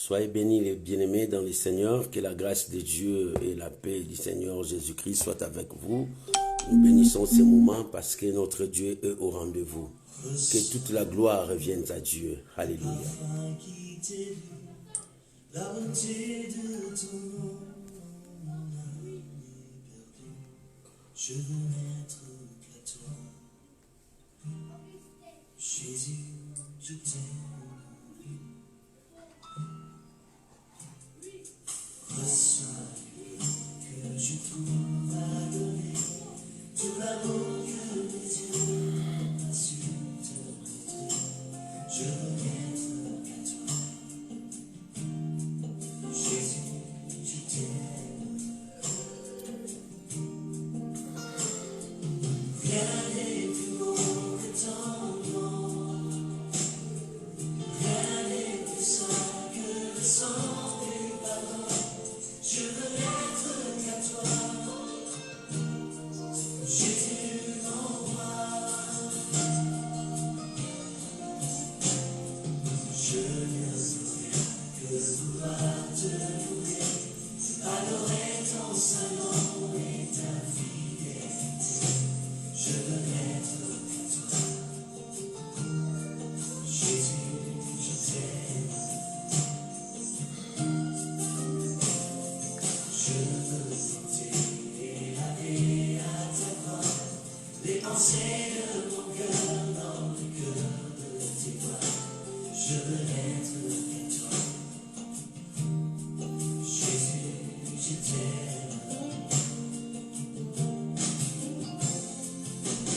Soyez bénis les bien-aimés dans le Seigneur, que la grâce de Dieu et la paix du Seigneur Jésus-Christ soient avec vous. Nous bénissons ces moments parce que notre Dieu est au rendez-vous. Que toute la gloire revienne à Dieu. Alléluia. La bonté de ton nom, je veux n'être qu'à toi. Jésus, je t'aime. Reçois que je trouve à donner tout l'amour que mes yeux n'ont pas su te prêter. Je veux n'être qu'à toi. Jésus, je t'aime. Rien n'est plus beau que ton nom. Rien n'est plus saint que le sang du pardon. Je veux n'être qu'à toi. Jésus en moi. Je n'ai rien que pouvoir te louer, adorer ton saint nom et ta fidélité. Je veux n'être qu'à toi. Jésus, je t'aime. Je veux porter la vie à ta croix, les pensées de mon cœur dans le cœur de tes doigts. Je veux n'être qu'à toi. Jésus, je t'aime.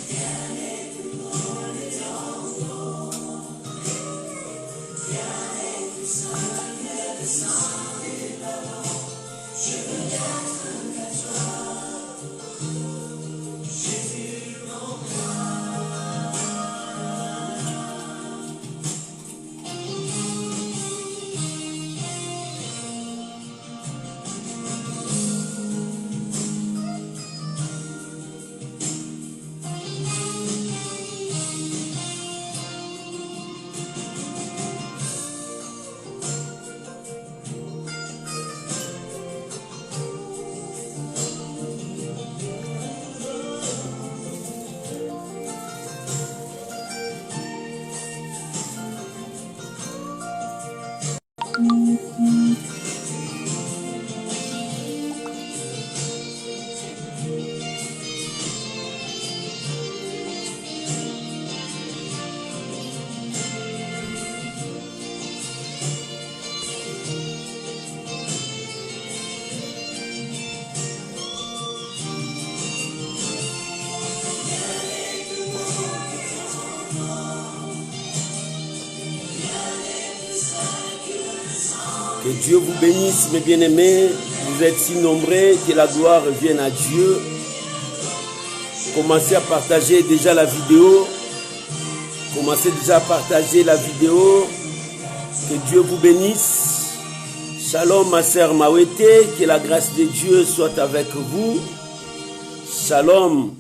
Rien n'est plus beau que ton nom. Rien n'est plus saint que le sang du pardon. Je veux n'être qu'à toi. Jésus en moi. Que Dieu vous bénisse, mes bien-aimés. Vous êtes si nombreux, que la gloire revienne à Dieu. Commencez à partager déjà la vidéo. Commencez déjà à partager la vidéo. Que Dieu vous bénisse. Shalom, ma sœur Mawete. Que la grâce de Dieu soit avec vous. Shalom,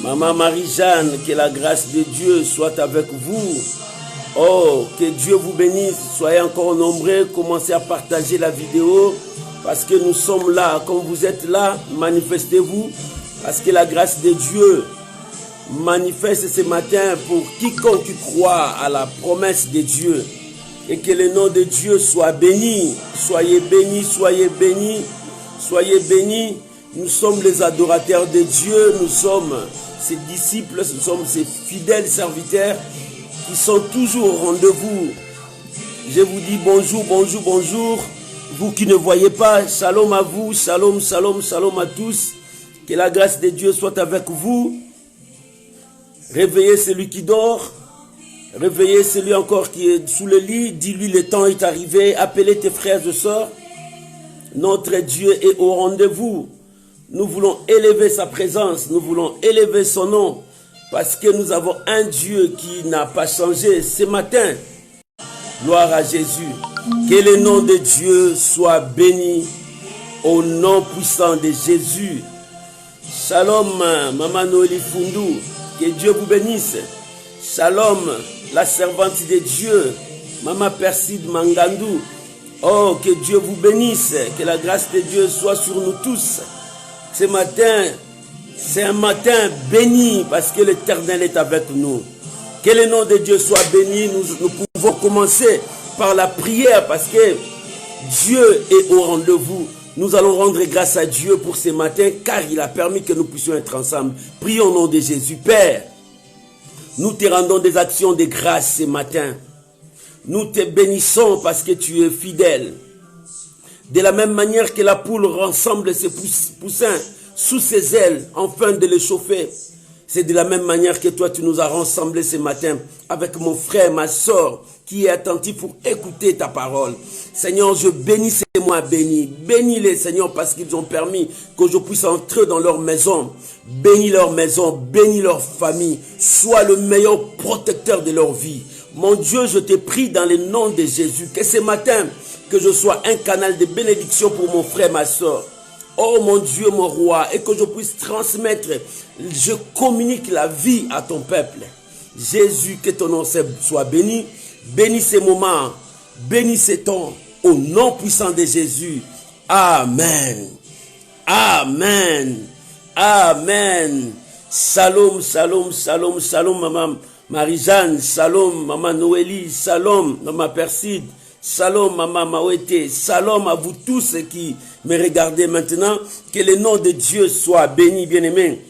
maman Marie-Jeanne. Que la grâce de Dieu soit avec vous. Oh, que Dieu vous bénisse. Soyez encore nombreux. Commencez à partager la vidéo. Parce que nous sommes là. Comme vous êtes là, manifestez-vous. Parce que la grâce de Dieu manifeste ce matin pour quiconque croit à la promesse de Dieu. Et que le nom de Dieu soit béni. Soyez bénis, soyez bénis, soyez bénis. Nous sommes les adorateurs de Dieu. Nous sommes ses disciples. Nous sommes ses fidèles serviteurs qui sont toujours au rendez-vous. Je vous dis bonjour, bonjour, bonjour. Vous qui ne voyez pas, shalom à vous, shalom, shalom, shalom à tous. Que la grâce de Dieu soit avec vous. Réveillez celui qui dort. Réveillez celui encore qui est sous le lit. Dis-lui, le temps est arrivé. Appelez tes frères et sœurs. Notre Dieu est au rendez-vous. Nous voulons élever sa présence. Nous voulons élever son nom. Parce que nous avons un Dieu qui n'a pas changé ce matin. Gloire à Jésus. Que le nom de Dieu soit béni au nom puissant de Jésus. Shalom, Maman Noélie Fundou. Que Dieu vous bénisse. Shalom, la servante de Dieu. Maman Perside Mangandou. Oh, que Dieu vous bénisse, que la grâce de Dieu soit sur nous tous. Ce matin, c'est un matin béni parce que l'Éternel est avec nous. Que le nom de Dieu soit béni. Nous pouvons commencer par la prière parce que Dieu est au rendez-vous. Nous allons rendre grâce à Dieu pour ce matin car il a permis que nous puissions être ensemble. Prions au nom de Jésus. Père, nous te rendons des actions de grâce ce matin. Nous te bénissons parce que tu es fidèle. De la même manière que la poule rassemble ses poussins sous ses ailes afin de les chauffer, c'est de la même manière que toi tu nous as rassemblés ce matin avec mon frère, ma soeur qui est attentif pour écouter ta parole. Seigneur, je bénis ces mois bénis. Bénis-les, Seigneur, parce qu'ils ont permis que je puisse entrer dans leur maison. Bénis leur maison, bénis leur famille. Sois le meilleur protecteur de leur vie. Mon Dieu, je te prie dans le nom de Jésus, que ce matin, que je sois un canal de bénédiction pour mon frère, ma soeur. Oh mon Dieu, mon roi, et que je puisse transmettre, je communique la vie à ton peuple. Jésus, que ton nom soit béni. Bénis ces moments, bénis ces temps, au nom puissant de Jésus. Amen. Amen. Amen. Shalom, shalom, shalom, shalom, maman Marie-Jeanne, shalom, maman Noélie, shalom, maman Perside, shalom, maman Mawete, shalom à vous tous qui me regardez maintenant. Que le nom de Dieu soit béni, bien-aimés.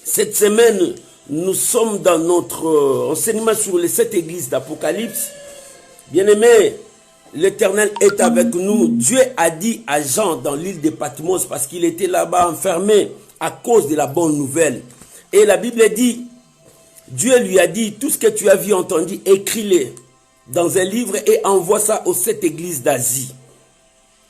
Cette semaine, nous sommes dans notre enseignement sur les 7 églises d'Apocalypse. Bien-aimés, l'Éternel est avec nous. Dieu a dit à Jean dans l'île de Patmos, parce qu'il était là-bas enfermé à cause de la bonne nouvelle. Et la Bible dit, Dieu lui a dit, tout ce que tu as vu, entendu, écris-le dans un livre et envoie ça aux 7 églises d'Asie.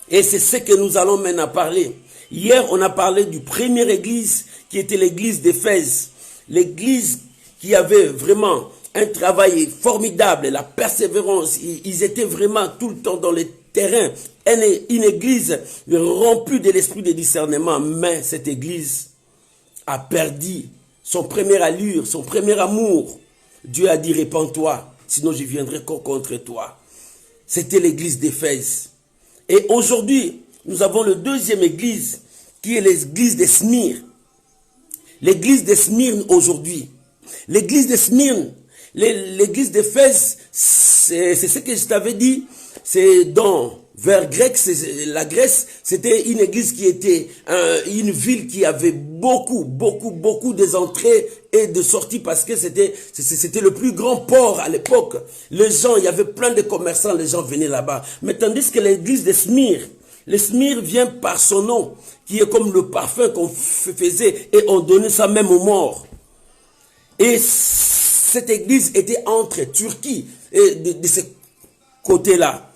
Et c'est ce que nous allons maintenant parler. Hier, on a parlé du première église qui était l'église d'Éphèse. L'église qui avait vraiment un travail formidable, la persévérance. Ils étaient vraiment tout le temps dans les terrains. Une église remplie de l'esprit de discernement. Mais cette église a perdu son première allure, son premier amour. Dieu a dit, répands-toi, sinon je viendrai contre toi. C'était l'église d'Éphèse. Et aujourd'hui, nous avons le deuxième église, qui est l'église de Smyrne. L'église de Smyrne aujourd'hui. L'église de Smyrne, l'église d'Éphèse, c'est ce que je t'avais dit, c'est vers Grec, la Grèce, c'était une église qui était une ville qui avait beaucoup des entrées et de sorties parce que c'était le plus grand port à l'époque. Les gens, il y avait plein de commerçants, les gens venaient là-bas. Mais tandis que l'église de Smyrne, le Smyrne vient par son nom, qui est comme le parfum qu'on faisait et on donnait ça même aux morts. Et cette église était entre Turquie et de ce côté-là.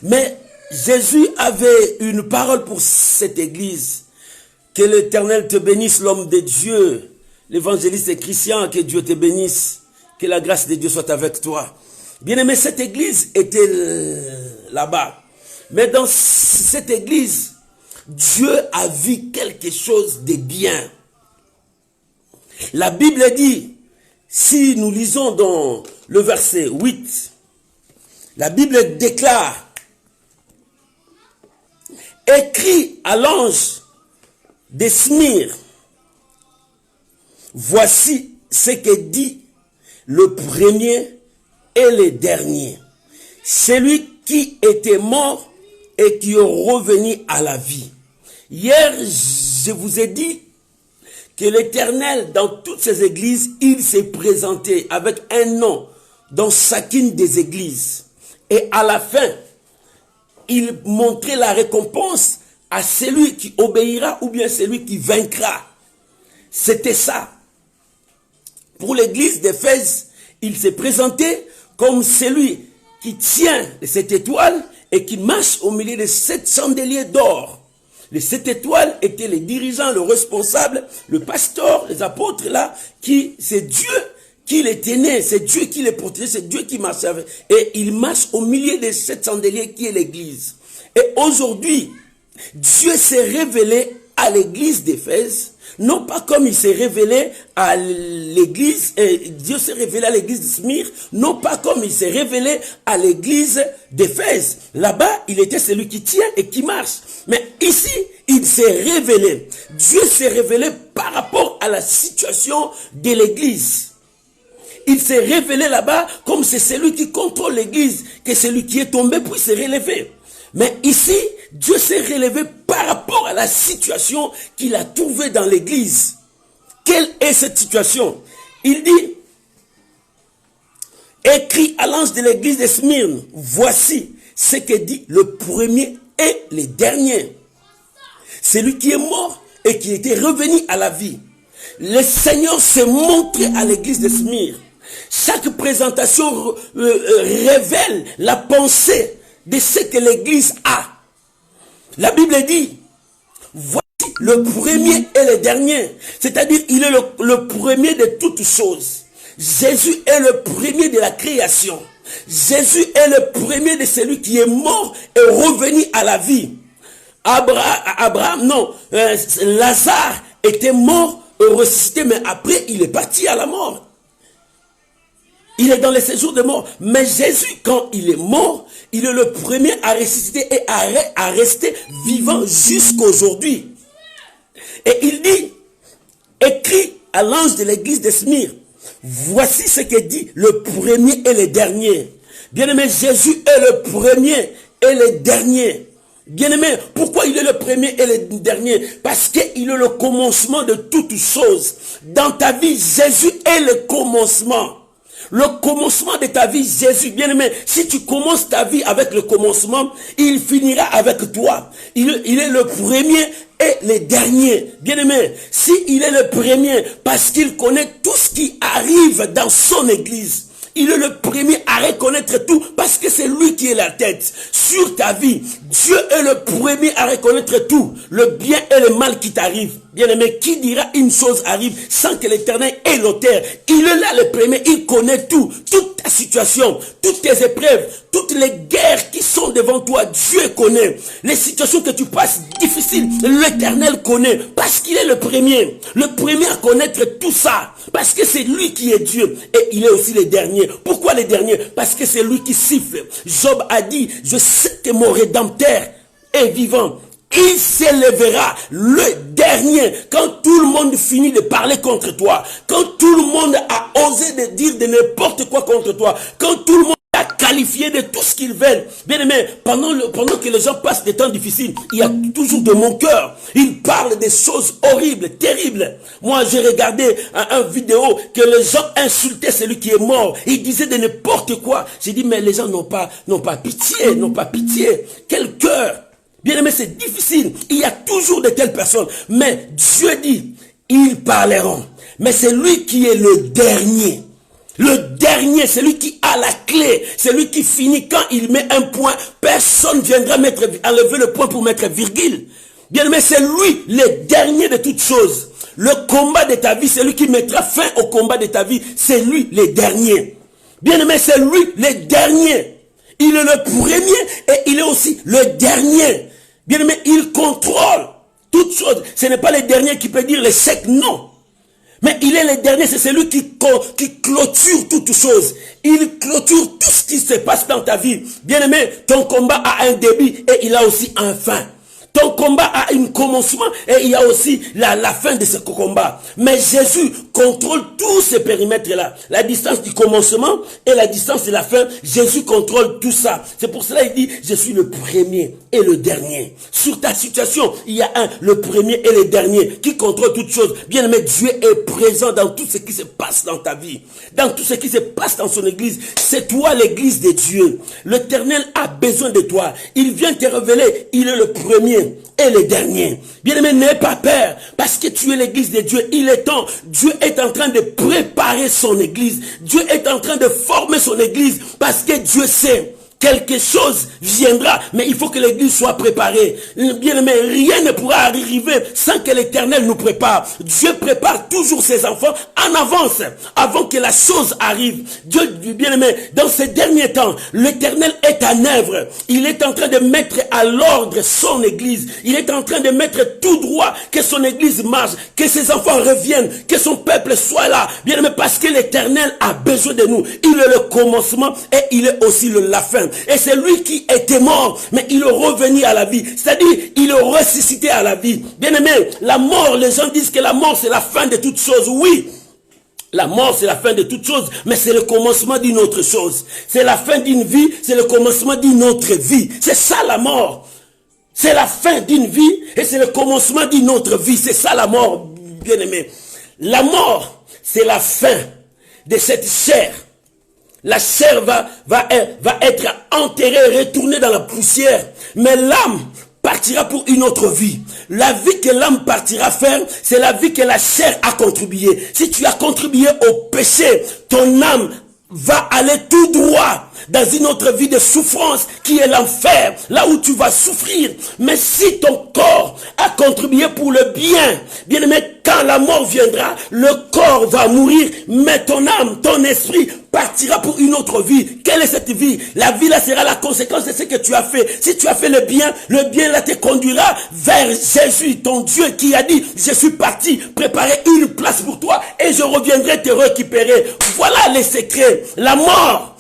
Mais Jésus avait une parole pour cette église. Que l'Éternel te bénisse, l'homme de Dieu, l'évangéliste Christian, que Dieu te bénisse, que la grâce de Dieu soit avec toi. Bien-aimé, cette église était là-bas. Mais dans cette église, Dieu a vu quelque chose de bien. La Bible dit, si nous lisons dans le verset 8, la Bible déclare, écrit à l'ange de Smyrne, voici ce que dit le premier et le dernier, celui qui était mort et qui est revenu à la vie. Hier, je vous ai dit que l'Éternel, dans toutes ces églises, il s'est présenté avec un nom dans chacune des églises. Et à la fin, il montrait la récompense à celui qui obéira ou bien celui qui vaincra. C'était ça. Pour l'église d'Éphèse, il s'est présenté comme celui qui tient cette étoile et qui marche au milieu de 7 chandeliers d'or. Les 7 étoiles étaient les dirigeants, le responsable, le pasteur, les apôtres là, c'est Dieu qui les tenait, c'est Dieu qui les protégeait, c'est Dieu qui marchait avec. Et il marche au milieu des 7 chandeliers qui est l'église. Et aujourd'hui, Dieu s'est révélé à l'église d'Éphèse Non pas comme il s'est révélé à l'église, Dieu s'est révélé à l'église de Smyrne, non pas comme il s'est révélé à l'église d'Éphèse. Là-bas, il était celui qui tient et qui marche. Mais ici, il s'est révélé. Dieu s'est révélé par rapport à la situation de l'église. Il s'est révélé là-bas comme c'est celui qui contrôle l'église, que celui qui est tombé puisse se relever. Mais ici, Dieu s'est relevé par rapport à la situation qu'il a trouvée dans l'église. Quelle est cette situation? Il dit, écrit à l'ange de l'église de Smyrne, voici ce que dit le premier et le dernier. Celui qui est mort et qui était revenu à la vie. Le Seigneur s'est montré à l'église de Smyrne. Chaque présentation révèle la pensée de ce que l'église a. La Bible dit, voici le premier et le dernier. C'est-à-dire, il est le premier de toutes choses. Jésus est le premier de la création. Jésus est le premier de celui qui est mort et revenu à la vie. Lazare était mort et ressuscité, mais après il est parti à la mort. Il est dans les séjours de mort. Mais Jésus, quand il est mort, il est le premier à ressusciter et à rester vivant jusqu'aujourd'hui. Et il dit, écrit à l'ange de l'église de Smyrne, voici ce que dit le premier et le dernier. Bien-aimé, Jésus est le premier et le dernier. Bien-aimé, pourquoi il est le premier et le dernier? Parce qu'il est le commencement de toutes choses. Dans ta vie, Jésus est le commencement. Le commencement de ta vie, Jésus, bien-aimé, si tu commences ta vie avec le commencement, il finira avec toi. Il est le premier et le dernier. Bien-aimé, si il est le premier, parce qu'il connaît tout ce qui arrive dans son église, il est le premier à reconnaître tout parce que c'est lui qui est la tête. Sur ta vie, Dieu est le premier à reconnaître tout. Le bien et le mal qui t'arrive. Bien-aimé, qui dira une chose arrive sans que l'Éternel ait l'auteur? Il est là le premier, il connaît tout. Toute ta situation, toutes tes épreuves, toutes les guerres qui sont devant toi, Dieu connaît. Les situations que tu passes difficiles, l'Éternel connaît. Parce qu'il est le premier à connaître tout ça. Parce que c'est lui qui est Dieu. Et il est aussi le dernier. Pourquoi le dernier? Parce que c'est lui qui siffle. Job a dit, je sais que mon Rédempteur est vivant. Il s'élèvera le dernier quand tout le monde finit de parler contre toi, quand tout le monde a osé de dire de n'importe quoi contre toi, quand tout le monde a qualifié de tout ce qu'ils veulent. Bien aimé, pendant que les gens passent des temps difficiles, il y a toujours de mon cœur. Ils parlent des choses horribles, terribles. Moi, j'ai regardé un vidéo que les gens insultaient celui qui est mort. Ils disaient de n'importe quoi. J'ai dit, mais les gens n'ont pas pitié, n'ont pas pitié. Quel cœur! Bien aimé, c'est difficile. Il y a toujours de telles personnes. Mais Dieu dit, ils parleront. Mais c'est lui qui est le dernier. Le dernier, c'est lui qui a la clé. C'est lui qui finit quand il met un point. Personne ne viendra enlever le point pour mettre virgule. Bien aimé, c'est lui le dernier de toutes choses. Le combat de ta vie, c'est lui qui mettra fin au combat de ta vie. C'est lui le dernier. Bien aimé, c'est lui le dernier. Il est le premier et il est aussi le dernier. Bien aimé, il contrôle toutes choses. Ce n'est pas le dernier qui peut dire l'échec, non. Mais il est le dernier, c'est celui qui clôture toutes choses. Il clôture tout ce qui se passe dans ta vie. Bien aimé, ton combat a un début et il a aussi un fin. Ton combat a un commencement et il y a aussi la fin de ce combat. Mais Jésus contrôle tous ces périmètres-là. La distance du commencement et la distance de la fin, Jésus contrôle tout ça. C'est pour cela qu'il dit, je suis le premier et le dernier. Sur ta situation, il y a le premier et le dernier qui contrôle toutes choses. Bien aimé, Dieu est présent dans tout ce qui se passe dans ta vie. Dans tout ce qui se passe dans son église. C'est toi l'église de Dieu. L'Éternel a besoin de toi. Il vient te révéler, il est le premier et le dernier. Bien-aimé, n'aie pas peur parce que tu es l'église de Dieu. Il est temps. Dieu est en train de préparer son église. Dieu est en train de former son église parce que Dieu sait quelque chose viendra, mais il faut que l'église soit préparée. Bien aimé, rien ne pourra arriver sans que l'Éternel nous prépare. Dieu prépare toujours ses enfants en avance, avant que la chose arrive. Dieu, bien aimé, dans ces derniers temps, l'Éternel est en œuvre. Il est en train de mettre à l'ordre son église. Il est en train de mettre tout droit, que son église marche, que ses enfants reviennent, que son peuple soit là. Bien aimé, parce que l'Éternel a besoin de nous. Il est le commencement et il est aussi la fin. Et c'est lui qui était mort, mais il est revenu à la vie. C'est-à-dire, il est ressuscité à la vie. Bien aimé, la mort, les gens disent que la mort c'est la fin de toutes choses. Oui, la mort c'est la fin de toutes choses, mais c'est le commencement d'une autre chose. C'est la fin d'une vie, c'est le commencement d'une autre vie. C'est ça la mort. C'est la fin d'une vie et c'est le commencement d'une autre vie. C'est ça la mort, bien aimé. La mort, c'est la fin de cette chair. La chair va être enterrée, retournée dans la poussière. Mais l'âme partira pour une autre vie. La vie que l'âme partira faire, c'est la vie que la chair a contribué. Si tu as contribué au péché, ton âme va aller tout droit dans une autre vie de souffrance qui est l'enfer, là où tu vas souffrir. Mais si ton corps a contribué pour le bien, bien aimé, quand la mort viendra, le corps va mourir, mais ton âme, ton esprit partira pour une autre vie. Quelle est cette vie? La vie là sera la conséquence de ce que tu as fait. Si tu as fait le bien là te conduira vers Jésus, ton Dieu, qui a dit, je suis parti préparer une place pour toi et je reviendrai te récupérer. Voilà les secrets. La mort,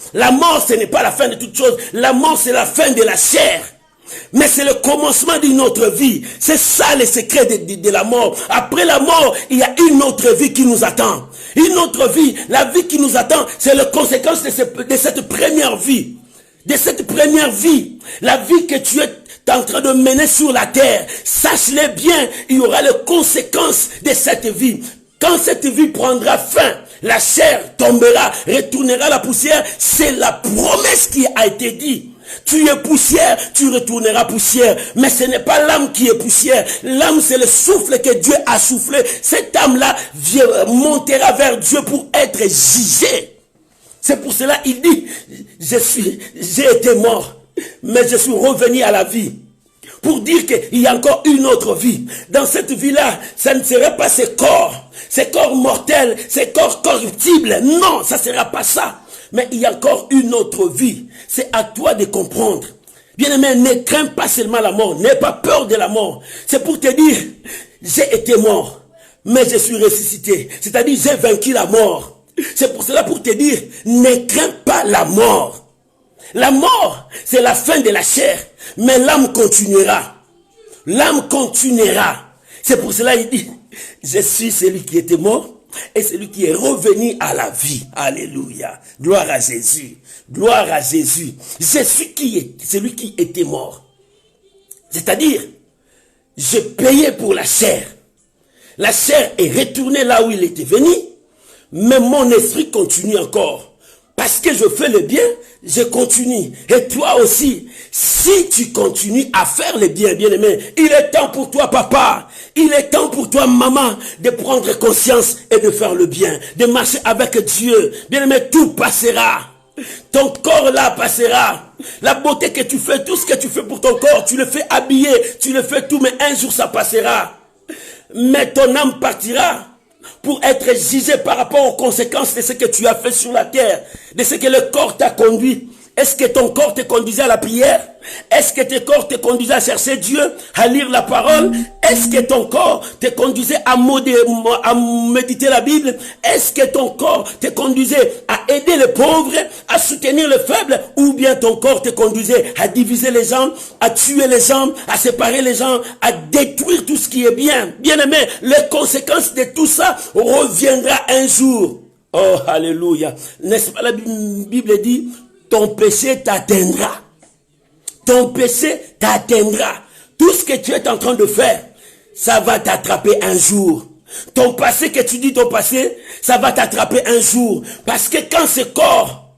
ce n'est pas la fin de toute chose. La mort, c'est la fin de la chair. Mais c'est le commencement d'une autre vie. C'est ça le secret de la mort. Après la mort, il y a une autre vie qui nous attend. Une autre vie. La vie qui nous attend, c'est la conséquence de cette première vie. De cette première vie. La vie que tu es en train de mener sur la terre. Sache-le bien, il y aura les conséquences de cette vie. Quand cette vie prendra fin, la chair tombera, retournera à la poussière. C'est la promesse qui a été dite. Tu es poussière, tu retourneras poussière. Mais ce n'est pas l'âme qui est poussière. L'âme, c'est le souffle que Dieu a soufflé. Cette âme-là montera vers Dieu pour être jugée. C'est pour cela qu'il dit, j'ai été mort, mais je suis revenu à la vie. Pour dire qu'il y a encore une autre vie. Dans cette vie-là, ça ne serait pas ces corps mortels, ces corps corruptibles. Non, ça ne sera pas ça. Mais il y a encore une autre vie. C'est à toi de comprendre. Bien-aimé, ne crains pas seulement la mort. N'aie pas peur de la mort. C'est pour te dire, j'ai été mort, mais je suis ressuscité. C'est-à-dire, j'ai vaincu la mort. C'est pour cela, pour te dire, ne crains pas la mort. La mort, c'est la fin de la chair. Mais l'âme continuera. L'âme continuera. C'est pour cela qu'il dit, je suis celui qui était mort et celui qui est revenu à la vie. Alléluia. Gloire à Jésus. Gloire à Jésus. Je suis celui qui était mort. C'est-à-dire, je payais pour la chair. La chair est retournée là où il était venu, mais mon esprit continue encore. Parce que je fais le bien, je continue. Et toi aussi, si tu continues à faire le bien, bien-aimé, il est temps pour toi, papa, il est temps pour toi, maman, de prendre conscience et de faire le bien, de marcher avec Dieu. Bien-aimé, tout passera. Ton corps là passera. La beauté que tu fais, tout ce que tu fais pour ton corps, tu le fais habiller, tu le fais tout, mais un jour ça passera. Mais ton âme partira pour être jugé par rapport aux conséquences de ce que tu as fait sur la terre, de ce que le corps t'a conduit. Est-ce que ton corps te conduisait à la prière? Est-ce que ton corps te conduisait à chercher Dieu, à lire la parole? Est-ce que ton corps te conduisait à méditer la Bible? Est-ce que ton corps te conduisait à aider les pauvres, à soutenir les faibles? Ou bien ton corps te conduisait à diviser les gens, à tuer les gens, à séparer les gens, à détruire tout ce qui est bien? Bien-aimé, les conséquences de tout ça reviendra un jour. Oh, alléluia. N'est-ce pas la Bible dit, ton péché t'atteindra. Ton péché t'atteindra. Tout ce que tu es en train de faire, ça va t'attraper un jour. Ton passé que tu dis ton passé, ça va t'attraper un jour. Parce que quand ce corps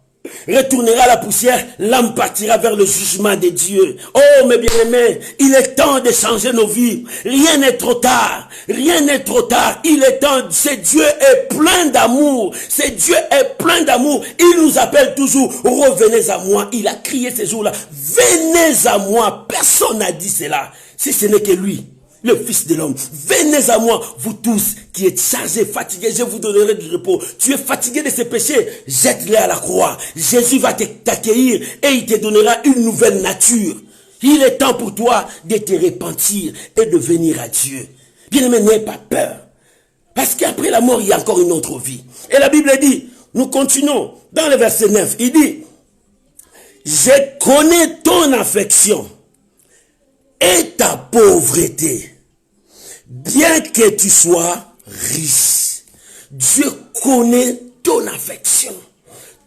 retournera à la poussière, l'âme partira vers le jugement de Dieu. Oh mes bien-aimés, il est temps de changer nos vies. Rien n'est trop tard. Rien n'est trop tard. Il est temps. C'est Dieu est plein d'amour. C'est Dieu est plein d'amour. Il nous appelle toujours. Revenez à moi. Il a crié ces jours-là. Venez à moi. Personne n'a dit cela. Si ce n'est que lui, le Fils de l'homme. Venez à moi, vous tous qui êtes chargés, fatigués, je vous donnerai du repos. Tu es fatigué de ces péchés, jette-les à la croix. Jésus va t'accueillir et il te donnera une nouvelle nature. Il est temps pour toi de te repentir et de venir à Dieu. Bien-aimé, n'aie pas peur. Parce qu'après la mort, il y a encore une autre vie. Et la Bible dit, nous continuons dans le verset 9, il dit, je connais ton affection et ta pauvreté. Bien que tu sois riche, Dieu connaît ton affection,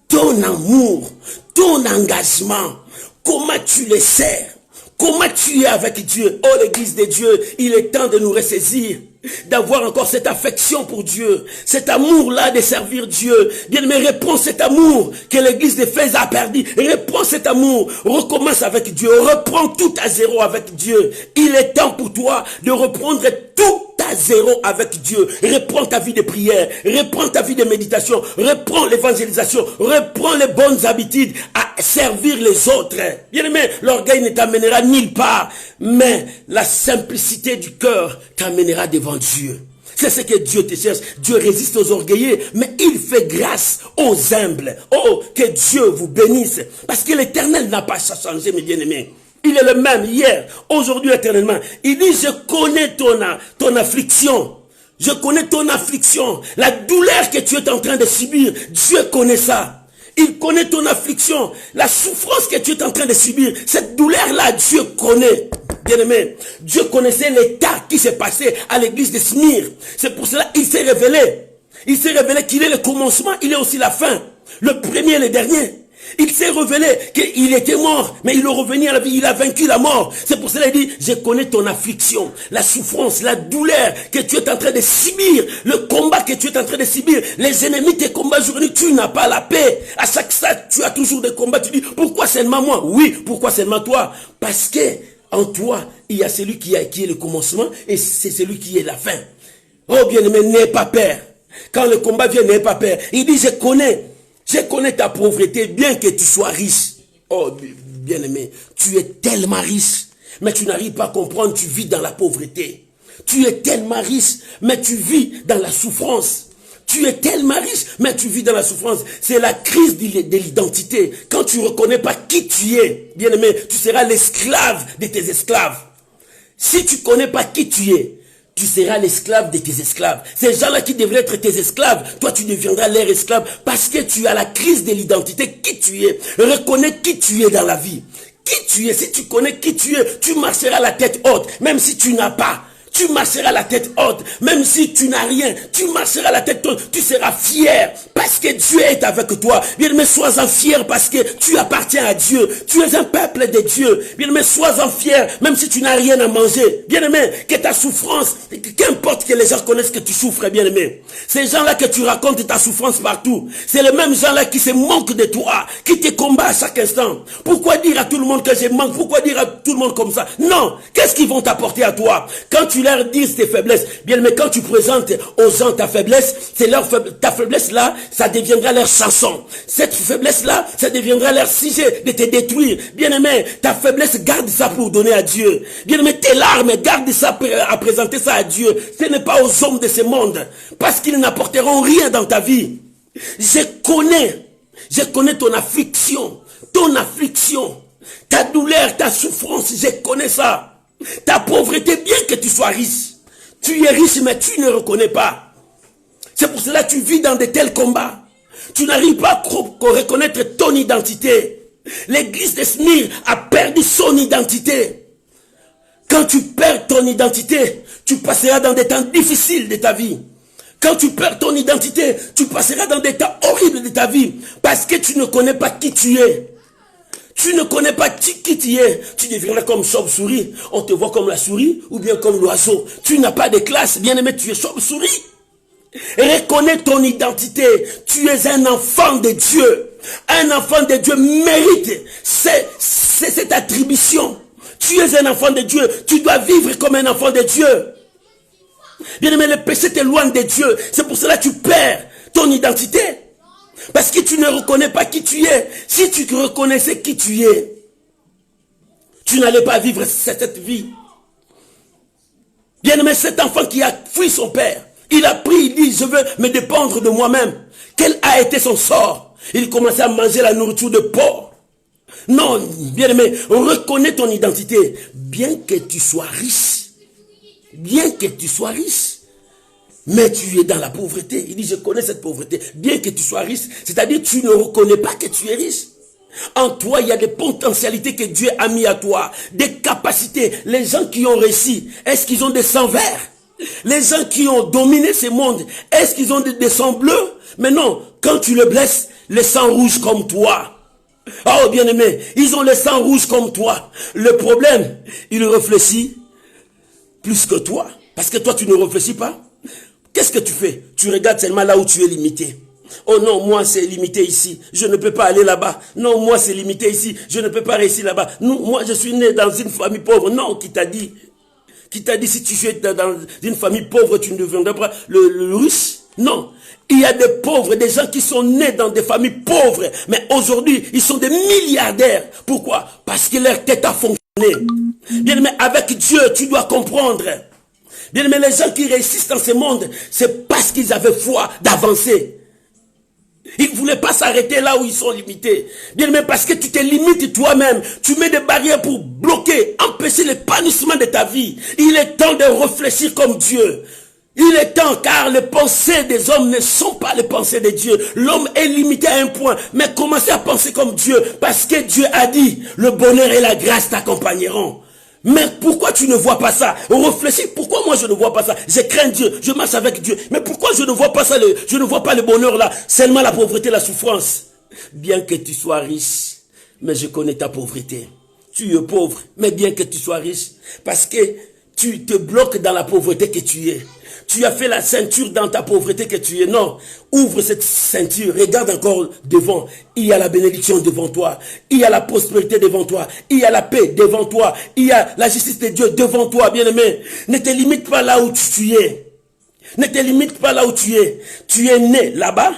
ton amour, ton engagement, comment tu les sers, comment tu es avec Dieu. Oh l'église de Dieu, il est temps de nous ressaisir, d'avoir encore cette affection pour Dieu, cet amour-là de servir Dieu. Bien-aimé, reprends cet amour que l'église d'Éphèse a perdu. Reprends cet amour, recommence avec Dieu, reprends tout à zéro avec Dieu. Il est temps pour toi de reprendre tout à zéro avec Dieu. Reprends ta vie de prière, reprends ta vie de méditation, reprends l'évangélisation, reprends les bonnes habitudes à servir les autres. Bien-aimé, l'orgueil ne t'amènera nulle part, mais la simplicité du cœur t'amènera devant Dieu. C'est ce que Dieu te cherche. Dieu résiste aux orgueilleux, mais il fait grâce aux humbles. Oh, que Dieu vous bénisse. Parce que l'Éternel n'a pas changé, mes bien-aimés. Il est le même hier, aujourd'hui, éternellement. Il dit, je connais ton affliction. Je connais ton affliction. La douleur que tu es en train de subir, Dieu connaît ça. Il connaît ton affliction. La souffrance que tu es en train de subir, cette douleur-là, Dieu connaît. Bien-aimé, Dieu connaissait l'état qui s'est passé à l'église de Smyrne. C'est pour cela qu'il s'est révélé. Il s'est révélé qu'il est le commencement, il est aussi la fin. Le premier et le dernier. Il s'est révélé qu'il était mort, mais il est revenu à la vie, il a vaincu la mort. C'est pour cela qu'il dit, je connais ton affliction, la souffrance, la douleur que tu es en train de subir, le combat que tu es en train de subir, les ennemis te combattent aujourd'hui, tu n'as pas la paix. À chaque fois, tu as toujours des combats, tu dis, pourquoi seulement moi? Oui, pourquoi seulement toi? Parce que en toi, il y a celui qui est le commencement et c'est celui qui est la fin. Oh bien-aimé, n'aie pas peur. Quand le combat vient, n'aie pas peur. Il dit, je connais ta pauvreté, bien que tu sois riche. Oh, bien-aimé, tu es tellement riche, mais tu n'arrives pas à comprendre, tu vis dans la pauvreté. Tu es tellement riche, mais tu vis dans la souffrance. Tu es tellement riche, mais tu vis dans la souffrance. C'est la crise de l'identité. Quand tu ne reconnais pas qui tu es, bien-aimé, tu seras l'esclave de tes esclaves. Si tu ne connais pas qui tu es, tu seras l'esclave de tes esclaves. Ces gens-là qui devraient être tes esclaves, toi tu deviendras leur esclave parce que tu as la crise de l'identité, qui tu es. Reconnais qui tu es dans la vie. Qui tu es, si tu connais qui tu es, tu marcheras la tête haute, même si tu n'as pas. Tu marcheras la tête haute, même si tu n'as rien, tu marcheras la tête haute, tu seras fier, parce que Dieu est avec toi. Bien-aimé, sois-en fier, parce que tu appartiens à Dieu, tu es un peuple de Dieu. Bien-aimé, sois-en fier, même si tu n'as rien à manger. Bien-aimé, que ta souffrance, qu'importe que les gens connaissent que tu souffres, bien-aimé. Ces gens-là que tu racontes ta souffrance partout, c'est les mêmes gens-là qui se moquent de toi, qui te combattent à chaque instant. Pourquoi dire à tout le monde que je manque? Pourquoi dire à tout le monde comme ça? Non, qu'est-ce qu'ils vont t'apporter à toi? Quand tu leur dis tes faiblesses, bien, mais quand tu présentes aux gens ta faiblesse, c'est ta faiblesse là, ça deviendra leur chanson. Cette faiblesse là, ça deviendra leur sujet de te détruire. Bien aimé, ta faiblesse, garde ça pour donner à Dieu. Bien aimé, tes larmes, garde ça à présenter ça à Dieu. Ce n'est pas aux hommes de ce monde, parce qu'ils n'apporteront rien dans ta vie. Je connais ton affliction, ta douleur, ta souffrance, je connais ça. Ta pauvreté, bien que tu sois riche. Tu es riche, mais tu ne reconnais pas. C'est pour cela que tu vis dans de tels combats. Tu n'arrives pas à reconnaître ton identité. L'église de Smyrne a perdu son identité. Quand tu perds ton identité, tu passeras dans des temps difficiles de ta vie. Quand tu perds ton identité, tu passeras dans des temps horribles de ta vie. Parce que tu ne connais pas qui tu es. Tu ne connais pas qui tu es. Tu deviendras comme chauve-souris. On te voit comme la souris ou bien comme l'oiseau. Tu n'as pas de classe. Bien aimé, tu es chauve-souris. Reconnais ton identité. Tu es un enfant de Dieu. Un enfant de Dieu mérite cette attribution. Tu es un enfant de Dieu. Tu dois vivre comme un enfant de Dieu. Bien-aimé, le péché t'éloigne de Dieu. C'est pour cela que tu perds ton identité. Parce que tu ne reconnais pas qui tu es. Si tu reconnaissais qui tu es, tu n'allais pas vivre cette vie. Bien-aimé, cet enfant qui a fui son père, il a pris, il dit, je veux me dépendre de moi-même. Quel a été son sort? Il commençait à manger la nourriture de porc. Non, bien-aimé, reconnais ton identité. Bien que tu sois riche, mais tu es dans la pauvreté. Il dit, je connais cette pauvreté. Bien que tu sois riche, c'est-à-dire tu ne reconnais pas que tu es riche. En toi, il y a des potentialités que Dieu a mis à toi, des capacités. Les gens qui ont réussi, est-ce qu'ils ont des sangs verts? Les gens qui ont dominé ce monde, est-ce qu'ils ont des sangs bleus? Mais non, quand tu le blesses, le sang rouge comme toi. Oh bien-aimé, ils ont le sang rouge comme toi. Le problème, il réfléchit plus que toi. Parce que toi, tu ne réfléchis pas. Qu'est-ce que tu fais? Tu regardes seulement là où tu es limité. Oh non, moi c'est limité ici, je ne peux pas aller là-bas. Non, moi c'est limité ici, je ne peux pas réussir là-bas. Non, moi je suis né dans une famille pauvre. Non, qui t'a dit? Qui t'a dit si tu es dans une famille pauvre, tu ne deviendras pas le riche? Non. Il y a des pauvres, des gens qui sont nés dans des familles pauvres, mais aujourd'hui, ils sont des milliardaires. Pourquoi? Parce que leur tête a fonctionné. Bien aimé, avec Dieu, tu dois comprendre. Bien aimé, les gens qui réussissent dans ce monde, c'est parce qu'ils avaient foi d'avancer. Ils ne voulaient pas s'arrêter là où ils sont limités. Bien aimé, parce que tu te limites toi-même. Tu mets des barrières pour bloquer, empêcher l'épanouissement de ta vie. Il est temps de réfléchir comme Dieu. Il est temps, car les pensées des hommes ne sont pas les pensées de Dieu. L'homme est limité à un point, mais commencez à penser comme Dieu, parce que Dieu a dit, le bonheur et la grâce t'accompagneront. Mais pourquoi tu ne vois pas ça? Réfléchis, pourquoi moi je ne vois pas ça? Je crains Dieu, je marche avec Dieu. Mais pourquoi je ne vois pas ça, je ne vois pas le bonheur là? Seulement la pauvreté, la souffrance. Bien que tu sois riche, mais je connais ta pauvreté. Tu es pauvre, mais bien que tu sois riche, parce que tu te bloques dans la pauvreté que tu es. Tu as fait la ceinture dans ta pauvreté que tu es. Non, ouvre cette ceinture, regarde encore devant. Il y a la bénédiction devant toi. Il y a la prospérité devant toi. Il y a la paix devant toi. Il y a la justice de Dieu devant toi, bien-aimé. Ne te limite pas là où tu es. Ne te limite pas là où tu es. Tu es né là-bas,